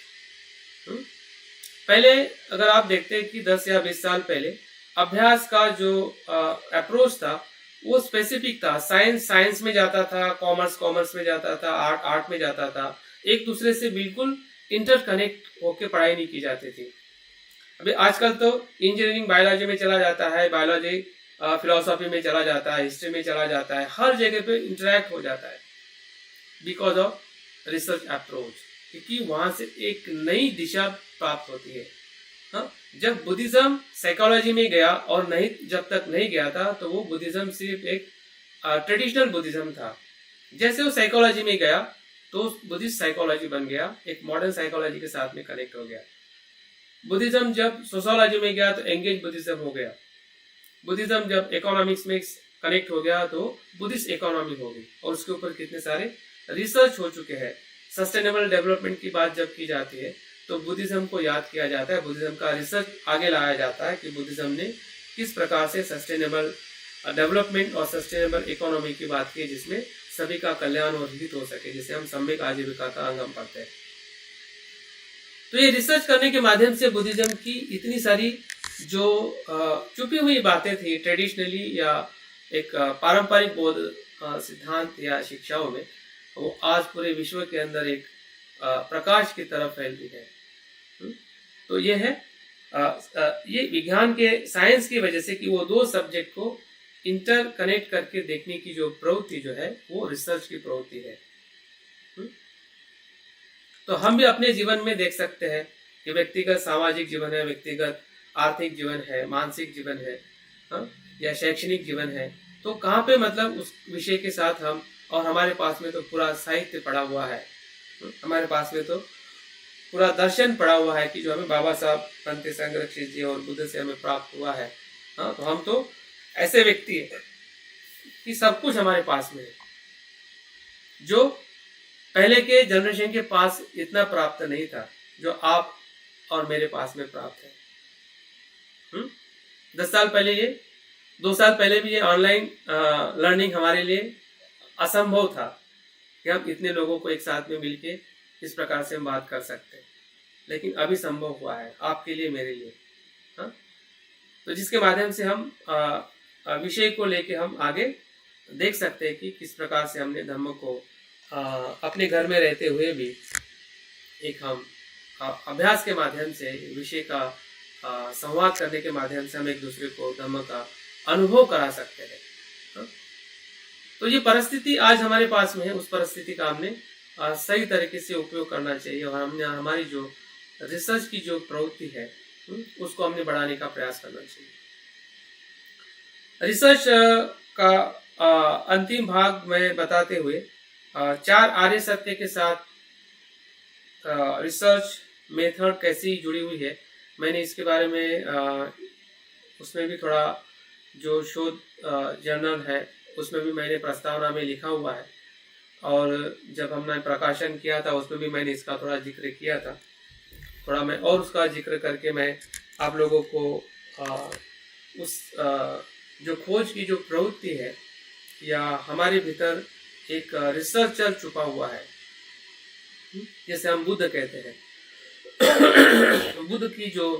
पहले अगर आप देखते हैं कि 10 या 20 साल पहले अभ्यास का जो अप्रोच था वो स्पेसिफिक था। साइंस साइंस में जाता था, कॉमर्स कॉमर्स में जाता था, आर्ट आर्ट में जाता था। एक दूसरे से बिल्कुल इंटरकनेक्ट होकर पढ़ाई नहीं की जाती थी। अभी आजकल तो इंजीनियरिंग बायोलॉजी में चला जाता है, बायोलॉजी फिलोसॉफी में चला जाता है, हिस्ट्री में चला जाता है, हर जगह पे इंटरेक्ट हो जाता है बिकॉज ऑफ रिसर्च अप्रोच, क्योंकि वहां से एक नई दिशा प्राप्त होती है। हाँ, जब बुद्धिज्म साइकोलॉजी में गया और नहीं, जब तक नहीं गया था तो वो बुद्धिज्म सिर्फ एक ट्रेडिशनल बुद्धिज्म था। जैसे वो साइकोलॉजी में गया तो बुद्धिस्ट साइकोलॉजी बन गया, एक मॉडर्न साइकोलॉजी के साथ में कनेक्ट हो गया। बुद्धिज्म जब सोशियोलॉजी में गया तो एंगेज बुद्धिज्म हो गया। बुद्धिज्म जब इकोनॉमिक्स में कनेक्ट हो गया तो बुद्धिस्ट इकोनॉमी हो गई, और उसके ऊपर कितने सारे रिसर्च हो चुके हैं। सस्टेनेबल डेवलपमेंट की बात जब की जाती है तो बुद्धिज्म को याद किया जाता है, बुद्धिज्म का रिसर्च आगे लाया जाता है कि बुद्धिज्म ने किस प्रकार से सस्टेनेबल डेवलपमेंट और सस्टेनेबल इकोनॉमी की बात की, जिसमें सभी का कल्याण और हित हो सके, जिसे हम सम्यक आजीविका का अंग हम पढ़ते हैं। तो ये रिसर्च करने के माध्यम से बुद्धिज्म की इतनी सारी जो छुपी हुई बातें थी ट्रेडिशनली या एक पारंपरिक बौद्ध सिद्धांत या शिक्षाओं में, वो आज पूरे विश्व के अंदर एक प्रकाश की तरफ फैलती है। तो ये है ये विज्ञान के साइंस की वजह से कि वो दो सब्जेक्ट को इंटर कनेक्ट करके देखने की जो प्रवृत्ति जो है वो रिसर्च की प्रवृत्ति है। तो हम भी अपने जीवन में देख सकते हैं कि व्यक्तिगत सामाजिक जीवन है, व्यक्तिगत आर्थिक जीवन है, मानसिक जीवन है, या शैक्षणिक जीवन है, तो कहाँ पे मतलब उस विषय के साथ हम, और हमारे पास में तो पूरा साहित्य पड़ा हुआ है, हमारे पास में तो पूरा दर्शन पड़ा हुआ है कि जो हमें बाबा साहब पंत संरक्षित जी और बुद्ध से हमें प्राप्त हुआ है। तो हम तो ऐसे व्यक्ति है कि सब कुछ हमारे पास में है, जो पहले के जनरेशन के पास इतना प्राप्त नहीं था जो आप और मेरे पास में प्राप्त है। 10 साल पहले ये, 2 साल पहले भी ये ऑनलाइन लर्निंग हमारे लिए असंभव था कि हम इतने लोगों को एक साथ में मिलके इस प्रकार से हम बात कर सकते हैं, लेकिन अभी संभव हुआ है आपके लिए, मेरे लिए। तो जिसके माध्यम से हम विषय को लेके हम आगे देख सकते हैं कि किस प्रकार से हमने धर्म को अपने घर में रहते हुए भी एक हम अभ्यास के माध्यम से, विषय का संवाद करने के माध्यम से हम एक दूसरे को धर्म का अनुभव करा सकते हैं। तो ये परिस्थिति आज हमारे पास में है, उस परिस्थिति का हमने सही तरीके से उपयोग करना चाहिए, और हमने हमारी जो रिसर्च की जो प्रवृत्ति है उसको हमने बढ़ाने का प्रयास करना चाहिए। रिसर्च का अंतिम भाग में बताते हुए 4 आर्य सत्य के साथ रिसर्च मेथड कैसी जुड़ी हुई है, मैंने इसके बारे में उसमें भी थोड़ा जो शोध जर्नल है उसमें भी मैंने प्रस्तावना में लिखा हुआ है, और जब हमने प्रकाशन किया था उसमें भी मैंने इसका थोड़ा जिक्र किया था। थोड़ा मैं और उसका जिक्र करके मैं आप लोगों को उस जो खोज की जो प्रवृत्ति है या हमारे भीतर एक रिसर्चर छुपा हुआ है, जैसे हम बुद्ध कहते हैं, बुद्ध की जो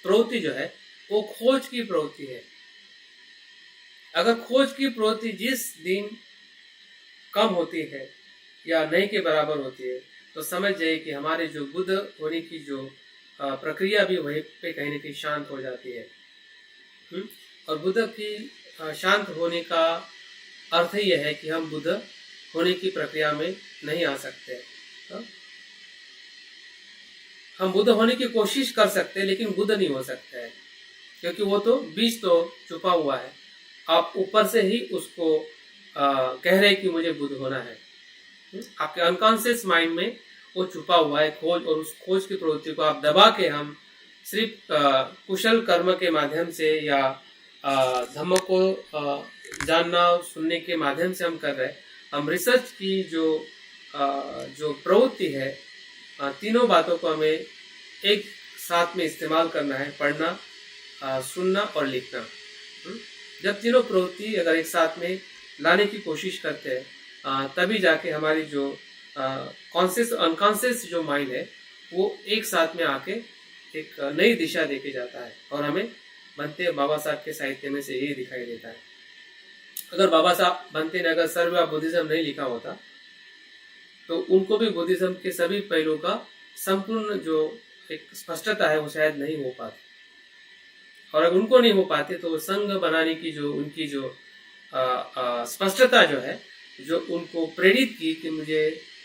प्रवृत्ति जो है वो खोज की प्रवृत्ति है। अगर खोज की प्रवृत्ति जिस दिन कम होती है या नहीं के बराबर होती है तो समझ जाइए कि हमारे जो बुद्ध होने की जो प्रक्रिया भी वहीं पे कहीं ना कहीं शांत हो जाती है। और बुद्ध की शांत होने का अर्थ यह है कि हम बुद्ध होने की प्रक्रिया में नहीं आ सकते। हम बुद्ध होने की कोशिश कर सकते हैं लेकिन बुद्ध नहीं हो सकते हैं, क्योंकि वो तो बीज तो छुपा हुआ है। आप ऊपर से ही उसको कह रहे हैं कि मुझे बुद्ध होना है, आपके अनकॉन्शियस माइंड में वो छुपा हुआ है खोज, और उस खोज की प्रवृत्ति को आप दबा के हम सिर्फ कुशल कर्म के माध्यम से या धम्म को जानना सुनने के माध्यम से हम कर रहे हैं। हम रिसर्च की जो प्रवृत्ति है, तीनों बातों को हमें एक साथ में इस्तेमाल करना है, पढ़ना, सुनना और लिखना। जब तीनों प्रवृत्ति अगर एक साथ में लाने की कोशिश करते हैं तभी जाके हमारी जो कॉन्शियस अनकॉन्शियस जो माइंड है वो एक साथ में आके एक नई दिशा देके जाता है। और हमें बनते बाबा साहब के साहित्य में से यही दिखाई देता है। अगर बाबा साहब बनते ने अगर सर्वव्यापक बुद्धिज्म नहीं लिखा होता तो उनको भी बुद्धिज्म के सभी पहलुओं का संपूर्ण जो एक स्पष्टता है वो शायद नहीं हो पाती। और अगर उनको नहीं हो पाते तो संघ बनाने की जो उनकी जो स्पष्टता जो है, जो उनको प्रेरित की कि मुझे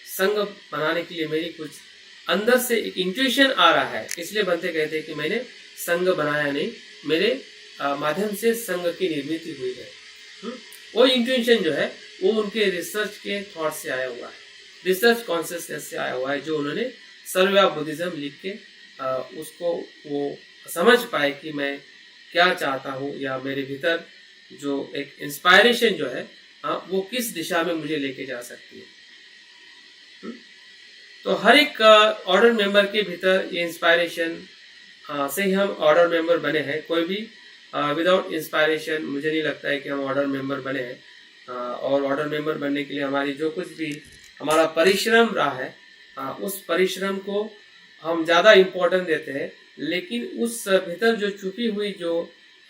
संघ बनाने के लिए मेरी कुछ अंदर से एक इंट्यूशन आ रहा है, इसलिए बनते कहते हैं कि मैंने संघ बनाया नहीं, मेरे माध्यम से संघ की निर्मित हुई है। वो इंट्यूशन जो है वो उनके रिसर्च के थॉट से आया हुआ है, रिसर्च कॉन्शियसनेस से आया हुआ है, जो उन्होंने सर्वव्यापक बुद्धिज्म लिख के उसको वो समझ पाए कि मैं क्या चाहता हूँ, या मेरे भीतर जो एक इंस्पायरेशन जो है वो किस दिशा में मुझे लेके जा सकती है। तो हर एक ऑर्डर मेंबर के भीतर ये इंस्पायरेशन से ही हम ऑर्डर मेंबर बने हैं। कोई भी विदाउट इंस्पायरेशन मुझे नहीं लगता है कि हम ऑर्डर मेंबर बने हैं। और ऑर्डर मेंबर बनने के लिए हमारी जो कुछ भी हमारा परिश्रम रहा है, उस परिश्रम को हम ज़्यादा इम्पोर्टेंट देते हैं, लेकिन उस भीतर जो छुपी हुई जो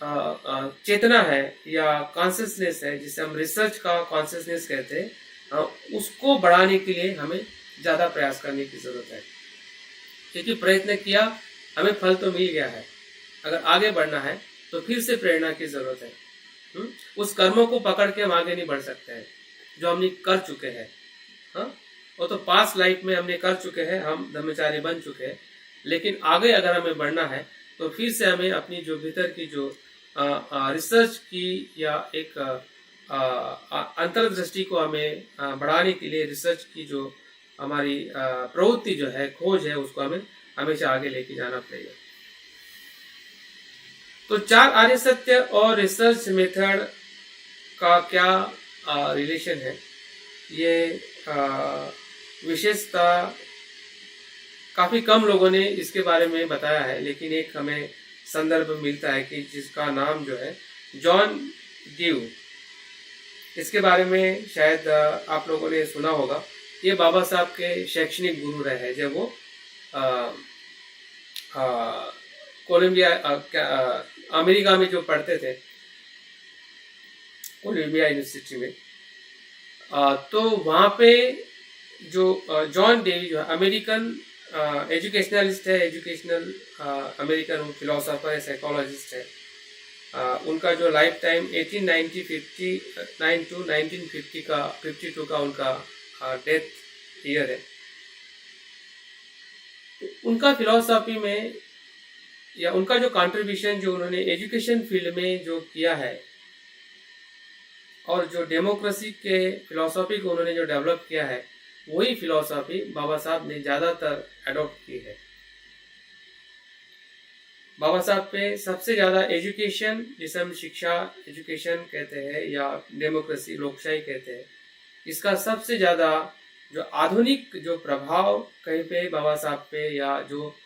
चेतना है या कॉन्शियसनेस है, जिसे हम रिसर्च का कॉन्शियसनेस कहते हैं, उसको बढ़ाने के लिए हमें ज़्यादा प्रयास करने की ज़रूरत है। क्योंकि प्रयत्न किया, हमें फल तो मिल गया है, अगर आगे बढ़ना है तो फिर से प्रेरणा की ज़रूरत है। उस कर्मों को पकड़ के हम आगे नहीं बढ़ सकते हैं जो हमने कर चुके हैं। वो तो पास्ट लाइफ में हमने कर चुके हैं, हम ब्रह्मचारी बन चुके हैं, लेकिन आगे अगर हमें बढ़ना है तो फिर से हमें अपनी जो भीतर की जो रिसर्च की या एक अंतर्दृष्टि को हमें बढ़ाने के लिए रिसर्च की जो हमारी प्रवृत्ति जो है, खोज है, उसको हमें हमेशा आगे लेके जाना पड़ेगा। तो 4 आर्य सत्य और रिसर्च मेथड का क्या रिलेशन है, ये विशेषता काफी कम लोगों ने इसके बारे में बताया है, लेकिन एक हमें संदर्भ मिलता है कि जिसका नाम जो है जॉन ड्यू, इसके बारे में शायद आप लोगों ने सुना होगा। ये बाबा साहब के शैक्षणिक गुरु रहे हैं। जब वो कोलंबिया अमेरिका में जो पढ़ते थे, कोलंबिया यूनिवर्सिटी में, तो वहाँ पे जो जॉन डेवी जो है अमेरिकन एजुकेशनलिस्ट है, एजुकेशनल अमेरिकन फिलोसोफर है, साइकोलॉजिस्ट है। उनका जो लाइफ टाइम 1859 टू 1952 का उनका डेथ ईयर है। उनका फिलोसॉफी में या उनका जो कंट्रीब्यूशन जो उन्होंने एजुकेशन फील्ड में जो किया है, और जो डेमोक्रेसी के फिलोसॉफी को उन्होंने जो डेवलप किया है, वही फिलोसॉफी बाबा साहब ने ज़्यादातर अडॉप्ट की है। बाबा साहब पे सबसे ज़्यादा एजुकेशन, जिसे हम शिक्षा एजुकेशन कहते हैं या डेमोक्रेसी लोकशाही कहते हैं, इसका सबसे ज़्यादा जो आधुनिक जो प्रभाव कहीं पे बाबा साहब पे या जो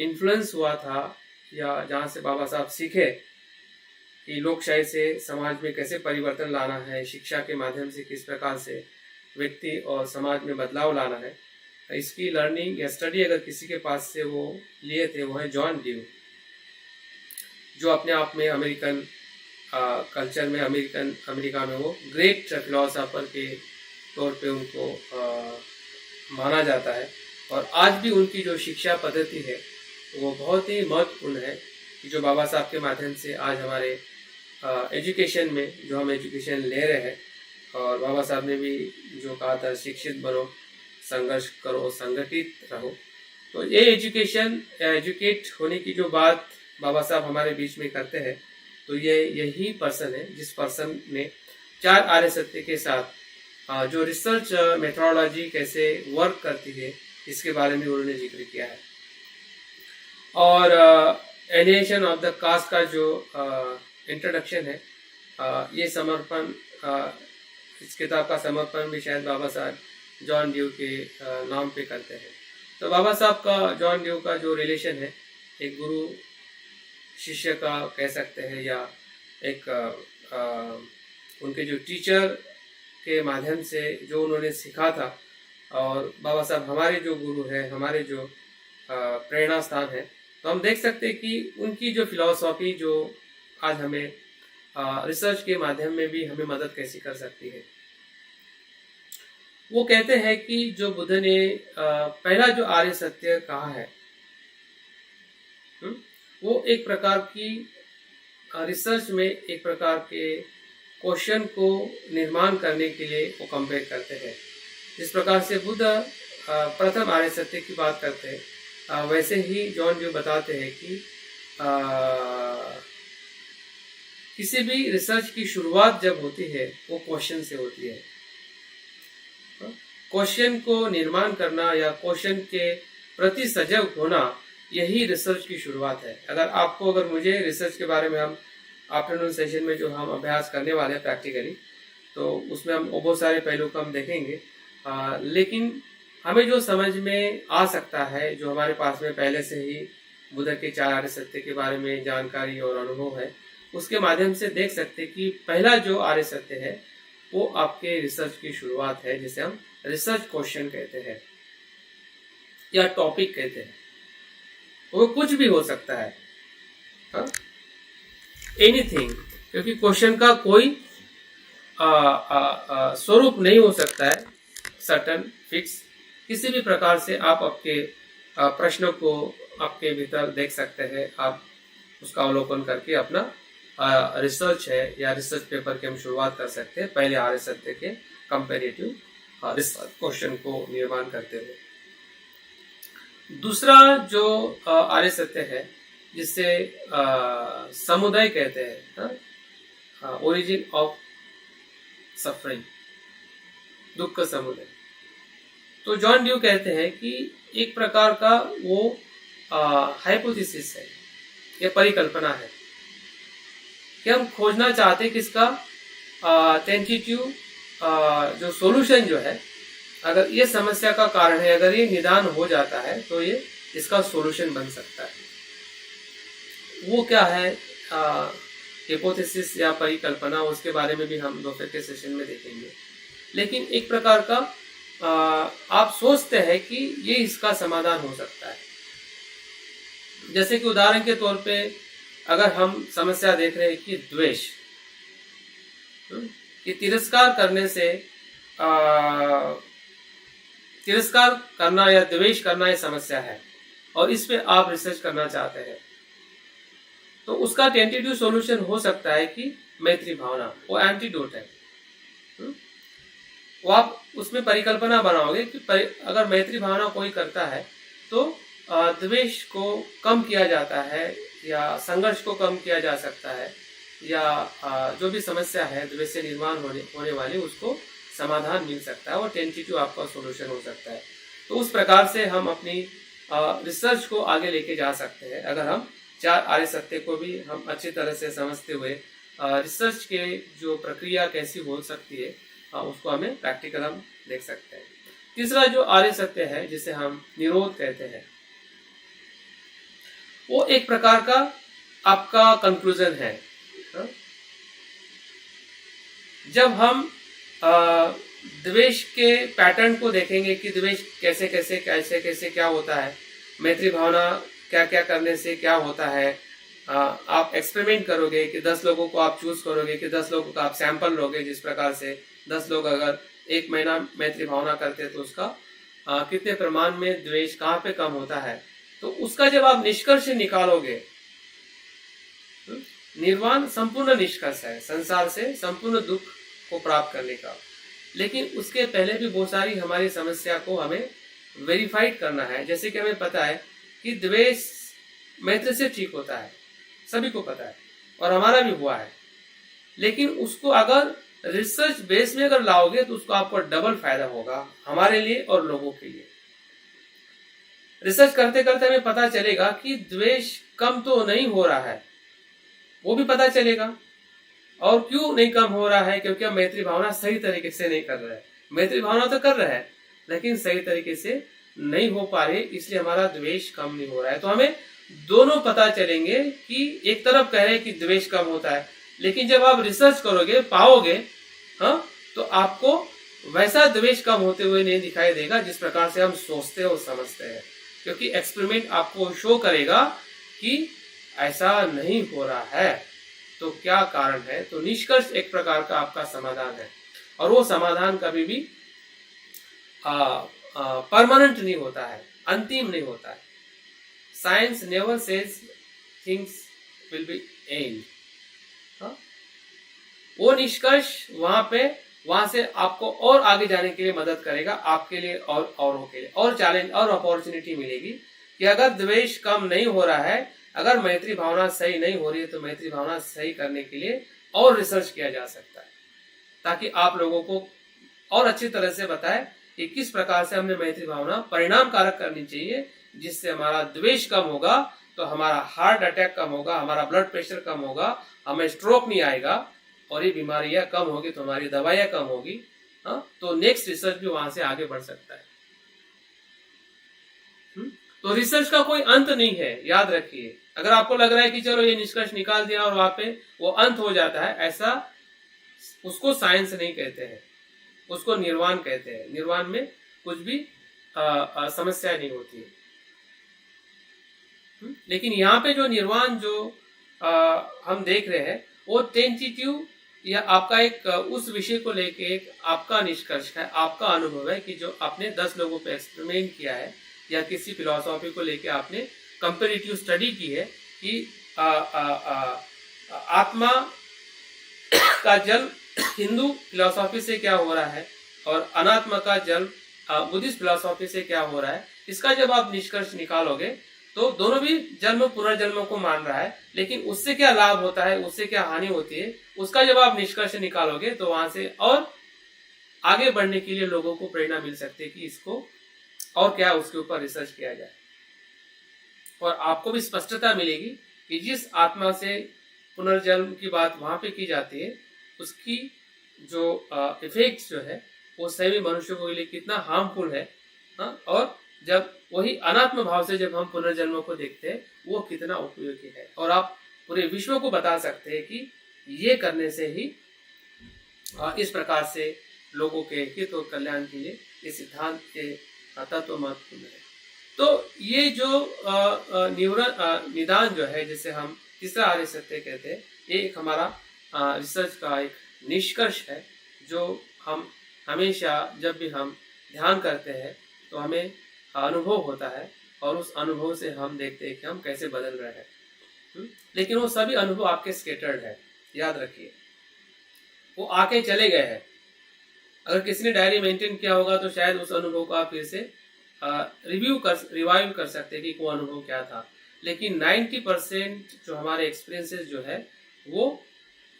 इन्फ्लुएंस हुआ था, या जहाँ से बाबा साहब सीखे कि लोकशाही से समाज में कैसे परिवर्तन लाना है, शिक्षा के माध्यम से किस प्रकार से व्यक्ति और समाज में बदलाव लाना है, इसकी लर्निंग या स्टडी अगर किसी के पास से वो लिए थे, वो है जॉन ड्यू, जो अपने आप में अमेरिकन कल्चर में अमेरिका में वो ग्रेट फिलोसोफर के तौर पे उनको माना जाता है। और आज भी उनकी जो शिक्षा पद्धति है वो बहुत ही महत्वपूर्ण है, जो बाबा साहब के माध्यम से आज हमारे एजुकेशन में जो हम एजुकेशन ले रहे हैं। और बाबा साहब ने भी जो कहा था, शिक्षित बनो, संघर्ष करो, संगठित रहो। तो ये एजुकेट होने की जो बात बाबा साहब हमारे बीच में करते हैं, तो ये यही पर्सन है जिस पर्सन ने 4 आर्य सत्य के साथ जो रिसर्च मेथोडोलॉजी कैसे वर्क करती है, इसके बारे में उन्होंने जिक्र किया है। और एलिएशन ऑफ द कास्ट का जो इंट्रोडक्शन है, ये समर्पण, इस किताब का समर्पण भी शायद बाबा साहब जॉन ड्यू के नाम पे करते हैं। तो बाबा साहब का जॉन ड्यू का जो रिलेशन है, एक गुरु शिष्य का कह सकते हैं, या एक उनके जो टीचर के माध्यम से जो उन्होंने सीखा था, और बाबा साहब हमारे जो गुरु हैं, हमारे जो प्रेरणा स्थान है, तो हम देख सकते हैं कि उनकी जो फिलॉसफी जो आज हमें रिसर्च के माध्यम में भी हमें मदद कैसी कर सकती है। वो कहते हैं कि जो बुद्ध ने पहला जो आर्य सत्य कहा है, वो एक प्रकार की रिसर्च में एक प्रकार के क्वेश्चन को निर्माण करने के लिए वो कंपेयर करते हैं। जिस प्रकार से बुद्ध प्रथम आर्य सत्य की बात करते हैं, वैसे ही जॉन ड्यू बताते हैं कि किसी भी रिसर्च की शुरुआत जब होती है वो क्वेश्चन से होती है। क्वेश्चन को निर्माण करना या क्वेश्चन के प्रति सजग होना, यही रिसर्च की शुरुआत है। अगर मुझे रिसर्च के बारे में हम आफ्टरनून सेशन में जो हम अभ्यास करने वाले हैं प्रैक्टिकली, तो उसमें हम बहुत सारे पहलू को हम देखेंगे, लेकिन हमें जो समझ में आ सकता है, जो हमारे पास में पहले से ही बुद्ध के 4 आर्य सत्य के बारे में जानकारी और अनुभव है, उसके माध्यम से देख सकते कि पहला जो आर्य सत्य है वो आपके रिसर्च की शुरुआत है, जिसे हम रिसर्च क्वेश्चन कहते हैं या टॉपिक कहते हैं। वो कुछ भी हो सकता है, एनीथिंग, क्योंकि क्वेश्चन का कोई स्वरूप नहीं हो सकता है सर्टन फिक्स। किसी भी प्रकार से आप आपके प्रश्नों को आपके भीतर देख सकते हैं, आप उसका अवलोकन करके अपना रिसर्च है या रिसर्च पेपर की हम शुरुआत कर सकते हैं पहले आर्य सत्य के कंपेरेटिव रिसर्च क्वेश्चन को निर्माण करते हुए। दूसरा जो आर्य सत्य है जिसे समुदाय कहते हैं, ओरिजिन ऑफ सफरिंग, दुख का समुदाय, तो जॉन ड्यू कहते हैं कि एक प्रकार का वो हाइपोथेसिस है या परिकल्पना है कि हम खोजना चाहते किसका टेंटेटिव जो सॉल्यूशन जो है, अगर ये समस्या का कारण है, अगर ये निदान हो जाता है तो ये इसका सॉल्यूशन बन सकता है। वो क्या है हाइपोथेसिस या परिकल्पना, उसके बारे में भी हम दोपहर के सेशन में देखेंगे। लेकिन एक प्रकार का आप सोचते हैं कि ये इसका समाधान हो सकता है। जैसे कि उदाहरण के तौर पे अगर हम समस्या देख रहे हैं कि द्वेष, कि तिरस्कार करने से तिरस्कार करना या द्वेष करना ये समस्या है और इस पे आप रिसर्च करना चाहते हैं, तो उसका टेंटेटिव सॉल्यूशन हो सकता है कि मैत्री भावना, वो एंटीडोट है। वो आप उसमें परिकल्पना बनाओगे कि अगर मैत्री भावना कोई करता है तो द्वेष को कम किया जाता है या संघर्ष को कम किया जा सकता है, या जो भी समस्या है द्वेष से निर्माण होने वाली, उसको समाधान मिल सकता है और टेंटेटिव आपका सॉल्यूशन हो सकता है। तो उस प्रकार से हम अपनी रिसर्च को आगे लेके जा सकते हैं। अगर हम 4 आर्य सत्य को भी हम अच्छी तरह से समझते हुए रिसर्च के जो प्रक्रिया कैसी हो सकती है, उसको हमें प्रैक्टिकल हम देख सकते हैं। तीसरा जो आर्य सत्य है जिसे हम निरोध कहते हैं, वो एक प्रकार का आपका कंक्लूजन है। जब हम द्वेष के पैटर्न को देखेंगे कि द्वेष कैसे कैसे क्या होता है, मैत्री भावना क्या क्या करने से क्या होता है, आप एक्सपेरिमेंट करोगे कि 10 लोगों को आप चूज करोगे कि 10 लोगों का आप सैंपल लोगे, जिस प्रकार से 10 लोग अगर 1 महीना मैत्री भावना करते तो उसका कितने प्रमाण में द्वेष कहाँ पे कम होता है, तो उसका जब आप निष्कर्ष निकालोगे, निर्वाण संपूर्ण निष्कर्ष है संसार से संपूर्ण दुख को प्राप्त करने का। लेकिन उसके पहले भी बहुत सारी हमारी समस्या को हमें वेरीफाइड करना है। जैसे कि हमें पता है कि द्वेष मैत्री से ठीक होता है, सभी को पता है और हमारा भी हुआ है, लेकिन उसको अगर रिसर्च बेस में अगर लाओगे तो उसको आपको डबल फायदा होगा हमारे लिए और लोगों के लिए। रिसर्च करते करते हमें पता चलेगा कि द्वेष कम तो नहीं हो रहा है, वो भी पता चलेगा। और क्यों नहीं कम हो रहा है? क्योंकि हम मैत्री भावना सही तरीके से नहीं कर रहे हैं। मैत्री भावना तो कर रहे हैं लेकिन सही तरीके से नहीं हो पा रही, इसलिए हमारा द्वेष कम नहीं हो रहा है। तो हमें दोनों पता चलेंगे कि एक तरफ कह रहे हैं कि द्वेष कम होता है, लेकिन जब आप रिसर्च करोगे पाओगे, हाँ, तो आपको वैसा द्वेष कम होते हुए नहीं दिखाई देगा जिस प्रकार से हम सोचते और समझते हैं, क्योंकि एक्सपेरिमेंट आपको शो करेगा कि ऐसा नहीं हो रहा है। तो क्या कारण है? तो निष्कर्ष एक प्रकार का आपका समाधान है, और वो समाधान कभी भी परमानेंट नहीं होता है, अंतिम नहीं होता है। Science never says things will be and. वो निष्कर्ष वहां से आपको और आगे जाने के लिए मदद करेगा, आपके लिए और औरों के लिए, और चैलेंज और अपॉर्चुनिटी मिलेगी कि अगर द्वेष कम नहीं हो रहा है, अगर मैत्री भावना सही नहीं हो रही है, तो मैत्री भावना सही करने के लिए और रिसर्च किया जा सकता है, ताकि आप लोगों को और अच्छी तरह से बताए कि किस प्रकार से हमने मैत्री भावना परिणाम कारक करनी चाहिए, जिससे हमारा द्वेष कम होगा, तो हमारा हार्ट अटैक कम होगा, हमारा ब्लड प्रेशर कम होगा, हमें स्ट्रोक नहीं आएगा, और ये बीमारियां कम होगी तो हमारी दवाइयां कम होगी। तो नेक्स्ट रिसर्च भी वहां से आगे बढ़ सकता है। तो रिसर्च का कोई अंत नहीं है, याद रखिए। अगर आपको लग रहा है कि चलो ये निष्कर्ष निकाल दिया और वहां पे वो अंत हो जाता है, ऐसा उसको साइंस नहीं कहते हैं, उसको निर्वाण कहते हैं। निर्वाण में कुछ भी समस्या नहीं होती है। लेकिन यहाँ पे जो निर्वाण जो हम देख रहे हैं, वो टेंटेटिव या आपका एक उस विषय को लेके एक आपका निष्कर्ष है, आपका अनुभव है कि जो आपने 10 लोगों पे एक्सपेरिमेंट किया है, या किसी फिलॉसफी को लेके आपने कंपैरेटिव स्टडी की है कि आत्मा का जल हिंदू फिलॉसफी से क्या हो रहा है और अनात्मा का जल बुद्धिस्ट फिलॉसफी से क्या हो रहा है। इसका जब आप निष्कर्ष निकालोगे तो दोनों भी जन्म पुनर्जन्म को मान रहा है, लेकिन उससे क्या लाभ होता है, उससे क्या हानि होती है, उसका जब आप निष्कर्ष निकालोगे तो वहां से और आगे बढ़ने के लिए लोगों को प्रेरणा मिल सकती है कि इसको और क्या उसके ऊपर रिसर्च किया जाए। और आपको भी स्पष्टता मिलेगी कि जिस आत्मा से पुनर्जन्म की बात वहां पे की जाती है, उसकी जो इफेक्ट जो है वो सभी मनुष्यों के लिए कितना हार्मफुल है। और जब वही अनात्म भाव से जब हम पुनर्जन्म को देखते हैं, वो कितना उपयोगी है। और आप पूरे विश्व को बता सकते हैं कि ये करने से ही इस प्रकार से लोगों के हित और कल्याण के लिए इस सिद्धांत के तत्व महत्वपूर्ण है। तो ये जो निदान जो है, जिसे हम तीसरा आर्य सत्य कहते हैं, ये एक हमारा रिसर्च का एक निष्कर्ष है, जो हम हमेशा जब भी हम ध्यान करते हैं तो हमें अनुभव होता है, और उस अनुभव से हम देखते हैं कि हम कैसे बदल रहे हैं। लेकिन वो सभी अनुभव आपके स्केटर्ड है, याद रखिए, वो आके चले गए हैं। अगर किसी ने डायरी मेंटेन किया होगा तो शायद उस अनुभव को आप फिर से रिवाइव कर सकते हैं कि वो अनुभव क्या था। लेकिन 90% जो हमारे एक्सपीरियंसेस जो है वो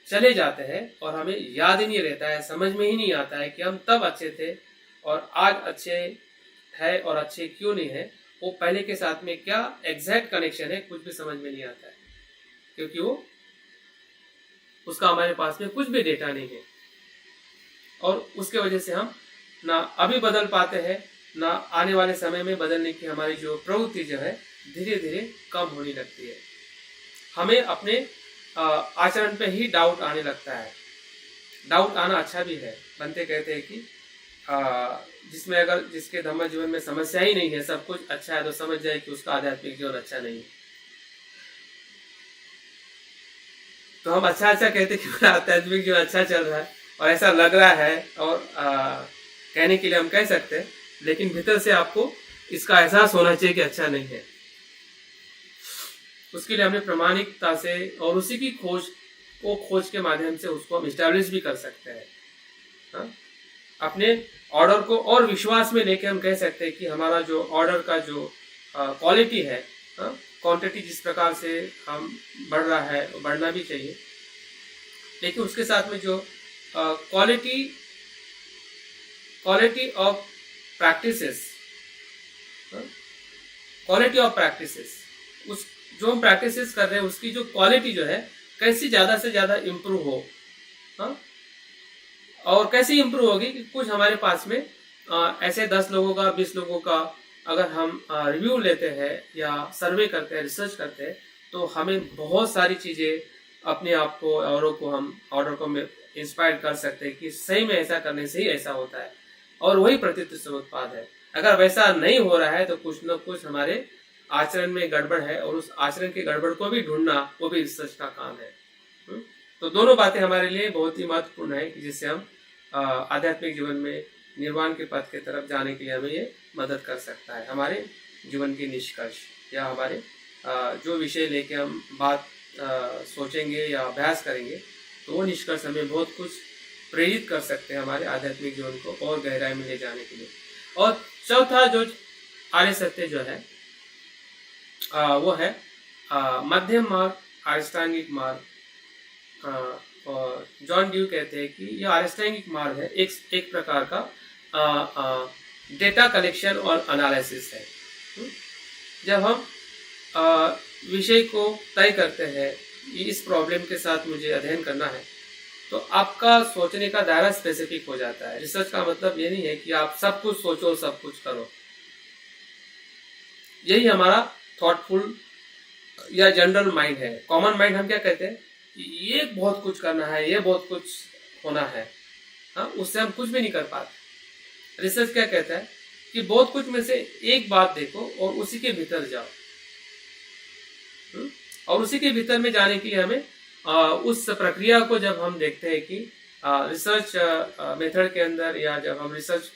चले जाते हैं, और हमें याद ही नहीं रहता है, समझ में ही नहीं आता है कि हम तब अच्छे थे और आज अच्छे है और अच्छे क्यों नहीं है। वो पहले के साथ में क्या एग्जैक्ट कनेक्शन है, कुछ भी समझ में नहीं आता है, क्योंकि वो उसका हमारे पास में कुछ भी डेटा नहीं है। और उसके वजह से हम ना अभी बदल पाते हैं, ना आने वाले समय में बदलने की हमारी जो प्रवृत्ति जो है धीरे धीरे कम होने लगती है। हमें अपने आचरण पे ही डाउट आने लगता है। डाउट आना अच्छा भी है। बनते कहते हैं कि जिसमें अगर जिसके धम्म जीवन में समस्या ही नहीं है, सब कुछ अच्छा है, तो समझ जाए कि उसका आध्यात्मिक जीवन अच्छा नहीं है। तो हम अच्छा कहते कि मेरा आध्यात्मिक जीवन अच्छा चल रहा है और ऐसा लग रहा है, और कहने के लिए हम कह सकते हैं, लेकिन भीतर से आपको इसका एहसास होना चाहिए कि अच्छा नहीं है। उसके लिए हमने प्रामाणिकता से और उसी की खोज के माध्यम से उसको हम इस्टेब्लिश भी कर सकते हैं। अपने ऑर्डर को और विश्वास में लेके हम कह सकते हैं कि हमारा जो ऑर्डर का जो क्वालिटी है, क्वांटिटी जिस प्रकार से हम बढ़ रहा है वो बढ़ना भी चाहिए, लेकिन उसके साथ में जो क्वालिटी ऑफ प्रैक्टिसेस, उस जो हम प्रैक्टिसेस कर रहे हैं उसकी जो क्वालिटी जो है कैसी ज़्यादा से ज़्यादा इम्प्रूव हो। और कैसे इम्प्रूव होगी कि कुछ हमारे पास में ऐसे 10 लोगों का 20 लोगों का अगर हम रिव्यू लेते हैं या सर्वे करते हैं, रिसर्च करते हैं, तो हमें बहुत सारी चीज़ें अपने आप को औरों को हम ऑर्डर को इंस्पायर कर सकते हैं कि सही में ऐसा करने से ही ऐसा होता है और वही प्रत्युत्तर उत्पाद है। अगर वैसा नहीं हो रहा है तो कुछ न कुछ हमारे आचरण में गड़बड़ है और उस आचरण के गड़बड़ को भी ढूंढना वो भी रिसर्च का काम है। तो दोनों बातें हमारे लिए बहुत ही महत्वपूर्ण है कि जिससे हम आध्यात्मिक जीवन में निर्वाण के पथ की तरफ जाने के लिए हमें ये मदद कर सकता है। हमारे जीवन के निष्कर्ष या हमारे जो विषय लेके हम बात सोचेंगे या अभ्यास करेंगे तो वो निष्कर्ष हमें बहुत कुछ प्रेरित कर सकते हैं हमारे आध्यात्मिक जीवन को और गहराई में ले जाने के लिए। और चौथा जो आर्य सत्य जो है वो है मध्यम मार्ग, अष्टांगिक मार्ग। और जॉन ड्यू कहते हैं कि यह अष्टांगिक मार्ग है, एक प्रकार का डेटा कलेक्शन और एनालिसिस है। जब हम विषय को तय करते हैं कि इस प्रॉब्लम के साथ मुझे अध्ययन करना है तो आपका सोचने का दायरा स्पेसिफिक हो जाता है। रिसर्च का मतलब ये नहीं है कि आप सब कुछ सोचो सब कुछ करो। यही हमारा थॉटफुल या जनरल माइंड है। कॉमन माइंड हम क्या कहते हैं कि ये बहुत कुछ करना है, ये बहुत कुछ होना है, हाँ, उससे हम कुछ भी नहीं कर पाते। रिसर्च क्या कहता है कि बहुत कुछ में से एक बात देखो और उसी के भीतर जाओ। और उसी के भीतर में जाने के लिए हमें उस प्रक्रिया को जब हम देखते हैं कि रिसर्च मेथड के अंदर या जब हम रिसर्च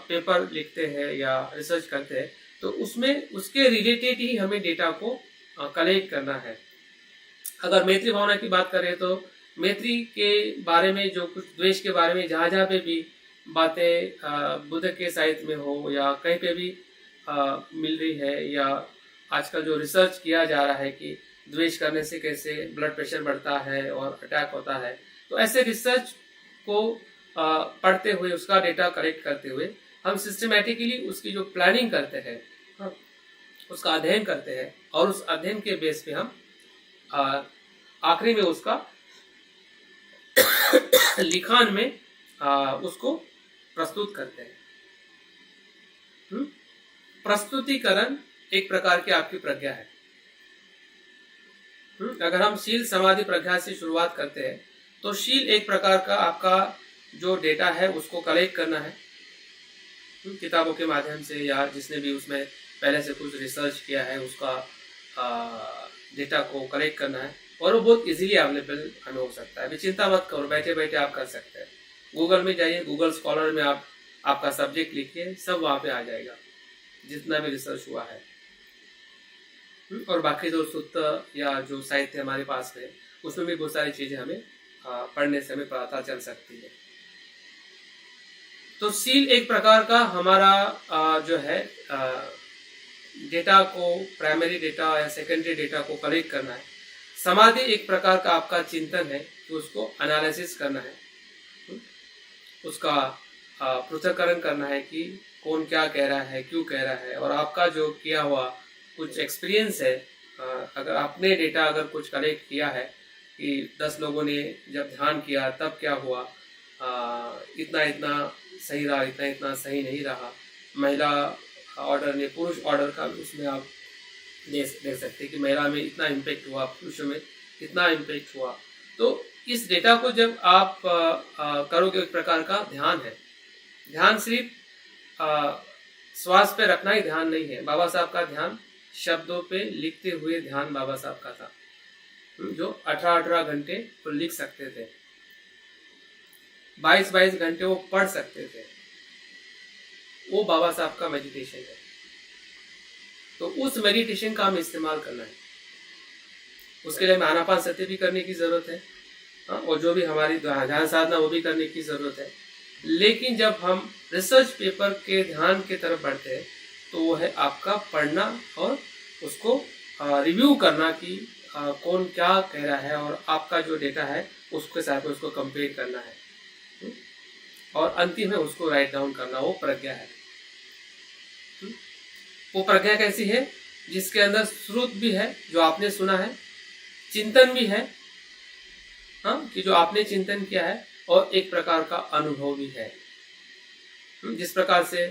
पेपर लिखते हैं या रिसर्च करते हैं तो उसमें उसके रिलेटेड ही हमें डेटा को कलेक्ट करना है। अगर मैत्री भावना की बात करें तो मैत्री के बारे में जो कुछ द्वेष के बारे में जहाँ जहाँ पे भी बातें बुद्ध के साहित्य में हो या कहीं पे भी मिल रही है या आजकल जो रिसर्च किया जा रहा है कि द्वेष करने से कैसे ब्लड प्रेशर बढ़ता है और अटैक होता है, तो ऐसे रिसर्च को पढ़ते हुए उसका डेटा कलेक्ट करते हुए हम सिस्टमेटिकली उसकी जो प्लानिंग करते हैं, उसका अध्ययन करते हैं और उस अध्ययन के बेस पे हम आखिरी में उसका लिखान में उसको प्रस्तुत करते हैं। प्रस्तुतिकरण एक प्रकार की आपकी प्रज्ञा है। अगर हम शील समाधि प्रज्ञा से शुरुआत करते हैं तो शील एक प्रकार का आपका जो डेटा है उसको कलेक्ट करना है किताबों के माध्यम से या जिसने भी उसमें पहले से कुछ रिसर्च किया है उसका डेटा को कलेक्ट करना है और वो बहुत इजीली अवेलेबल हमें हो सकता है। अभी चिंता मत करो, बैठे बैठे आप कर सकते हैं। गूगल में जाइए, गूगल स्कॉलर में आप आपका सब्जेक्ट लिखिए, सब वहाँ पे आ जाएगा जितना भी रिसर्च हुआ है। और बाकी जो सूत्र या जो साहित्य हमारे पास है उसमें भी बहुत सारी चीजें हमें पढ़ने से हमें पता चल सकती है। तो सील एक प्रकार का हमारा जो है डेटा को, प्राइमरी डेटा या सेकेंडरी डेटा को कलेक्ट करना है। समाधि एक प्रकार का आपका चिंतन है कि उसको एनालिसिस करना है, उसका पृथक्करण करना है कि कौन क्या कह रहा है, क्यों कह रहा है, और आपका जो किया हुआ कुछ एक्सपीरियंस है। अगर आपने डेटा अगर कुछ कलेक्ट किया है कि 10 लोगों ने जब ध्यान किया तब क्या हुआ, इतना इतना सही रहा, इतना इतना सही नहीं रहा, महिला ऑर्डर ने पुरुष ऑर्डर का उसमें आप देख सकते हैं कि महिला में इतना इम्पैक्ट हुआ, पुरुषों में इतना इम्पैक्ट हुआ। तो इस डेटा को जब आप करोगे, एक प्रकार का ध्यान है। ध्यान सिर्फ श्वास पे रखना ही ध्यान नहीं है। बाबा साहब का ध्यान शब्दों पे लिखते हुए ध्यान बाबा साहब का था, जो 18 घंटे वो लिख सकते थे, 22 घंटे वो पढ़ सकते थे। वो बाबा साहब का मेडिटेशन है। तो उस मेडिटेशन का हमें इस्तेमाल करना है। उसके लिए हमें आनापानसति भी करने की जरूरत है, और जो भी हमारी ध्यान साधना वो भी करने की जरूरत है। लेकिन जब हम रिसर्च पेपर के ध्यान की तरफ बढ़ते हैं तो वो है आपका पढ़ना और उसको रिव्यू करना कि कौन क्या कह रहा है और आपका जो डेटा है उसके साथ उसको कंपेयर करना है और अंतिम में उसको राइट डाउन करना। वो प्रज्ञा है। वो प्रज्ञा कैसी है? जिसके अंदर श्रुत भी है, जो आपने सुना है, चिंतन भी है, कि जो आपने चिंतन किया है, और एक प्रकार का अनुभव भी है। जिस प्रकार से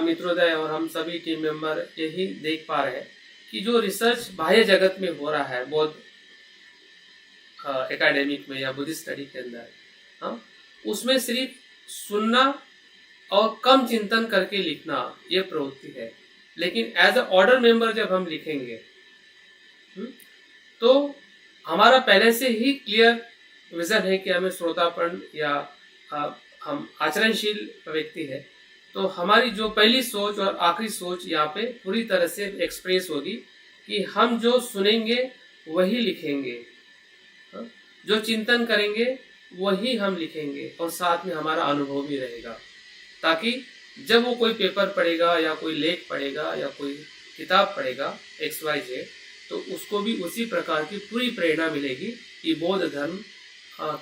मित्रोदय और हम सभी टीम मेंबर यही देख पा रहे हैं कि जो रिसर्च बाह्य जगत में हो रहा है, बौद्ध एकेडमिक में या बुद्धिस्ट स्टडी के अंदर, हाँ, उसमें सिर्फ सुनना और कम चिंतन करके लिखना ये प्रवृत्ति है। लेकिन एज अ ऑर्डर मेंबर जब हम लिखेंगे तो हमारा पहले से ही क्लियर विजन है कि हमें श्रोतापन या हम आचरणशील व्यक्ति है, तो हमारी जो पहली सोच और आखिरी सोच यहाँ पे पूरी तरह से एक्सप्रेस होगी कि हम जो सुनेंगे वही लिखेंगे, जो चिंतन करेंगे वही हम लिखेंगे, और साथ में हमारा अनुभव भी रहेगा, ताकि जब वो कोई पेपर पढ़ेगा या कोई लेख पढ़ेगा या कोई किताब पढ़ेगा XYZ, तो उसको भी उसी प्रकार की पूरी प्रेरणा मिलेगी कि बौद्ध धर्म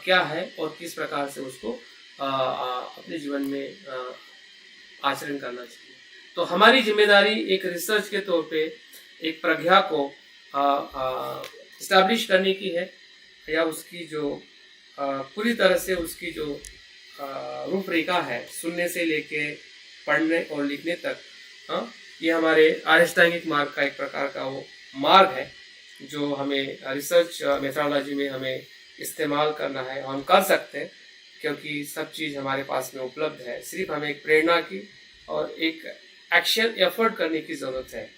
क्या है और किस प्रकार से उसको अपने जीवन में आचरण करना चाहिए। तो हमारी जिम्मेदारी एक रिसर्च के तौर पे एक प्रज्ञा को इस्टेब्लिश करने की है, या उसकी जो पूरी तरह से उसकी जो रूपरेखा है सुनने से लेके पढ़ने और लिखने तक, ये हमारे अष्टांगिक मार्ग का एक प्रकार का वो मार्ग है जो हमें रिसर्च मेथोडोलॉजी में हमें इस्तेमाल करना है। हम कर सकते हैं क्योंकि सब चीज़ हमारे पास में उपलब्ध है, सिर्फ हमें एक प्रेरणा की और एक एक्शन एफर्ट करने की ज़रूरत है।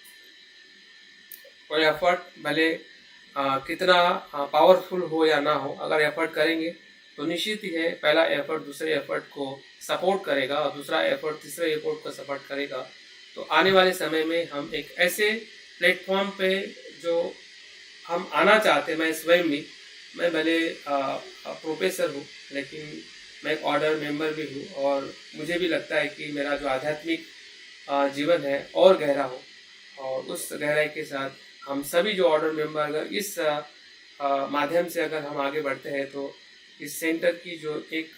और एफर्ट भले कितना पावरफुल हो या ना हो, अगर एफर्ट करेंगे तो निश्चित ही है पहला एफर्ट दूसरे एफर्ट को सपोर्ट करेगा और दूसरा एफर्ट तीसरे एफर्ट को सपोर्ट करेगा। तो आने वाले समय में हम एक ऐसे प्लेटफॉर्म पे जो हम आना चाहते हैं, मैं स्वयं भी, मैं भले प्रोफेसर हूँ लेकिन मैं एक ऑर्डर मेंबर भी हूँ, और मुझे भी लगता है कि मेरा जो आध्यात्मिक जीवन है और गहरा हो, और उस गहराई के साथ हम सभी जो ऑर्डर मेंबर अगर इस माध्यम से अगर हम आगे बढ़ते हैं तो इस सेंटर की जो एक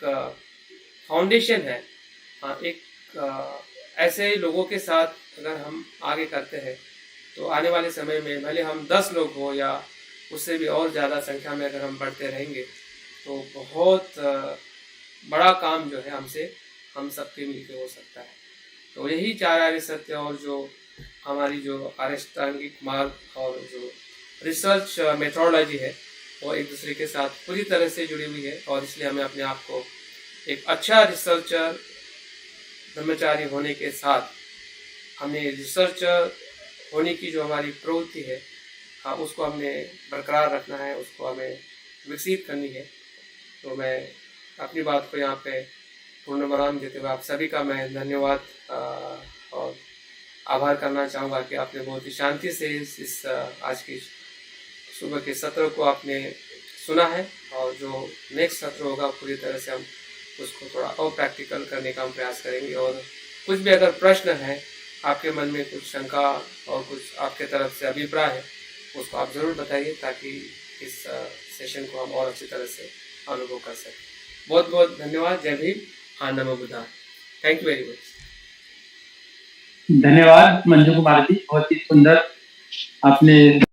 फाउंडेशन है, एक ऐसे लोगों के साथ अगर हम आगे करते हैं तो आने वाले समय में भले हम 10 लोग हो या उससे भी और ज़्यादा संख्या में अगर हम बढ़ते रहेंगे तो बहुत बड़ा काम जो है हम सबके मिलकर हो सकता है। तो यही 4 आर्य सत्य और जो हमारी जो अष्टांगिक मार्ग और जो रिसर्च मेथोडोलॉजी है वो एक दूसरे के साथ पूरी तरह से जुड़ी हुई है, और इसलिए हमें अपने आप को एक अच्छा रिसर्चर ब्रह्मचारी होने के साथ हमें रिसर्चर होने की जो हमारी प्रवृत्ति है उसको हमने बरकरार रखना है, उसको हमें विकसित करनी है। तो मैं अपनी बात को यहाँ पे पूर्ण विराम देते हुए आप सभी का मैं धन्यवाद और आभार करना चाहूँगा कि आपने बहुत ही शांति से इस आज की सुबह के सत्र को आपने सुना है, और जो नेक्स्ट सत्र होगा पूरी तरह से हम उसको थोड़ा और प्रैक्टिकल करने का हम प्रयास करेंगे। और कुछ भी अगर प्रश्न है आपके मन में, कुछ शंका और कुछ आपके तरफ से अभिप्राय है, उसको आप ज़रूर बताइए ताकि इस सेशन को हम और अच्छी तरह से अनुभव कर सकें। बहुत बहुत धन्यवाद। जय भीम, नमो बुद्धाय। Thank you very much. धन्यवाद मंजू कुमार जी, बहुत ही सुंदर आपने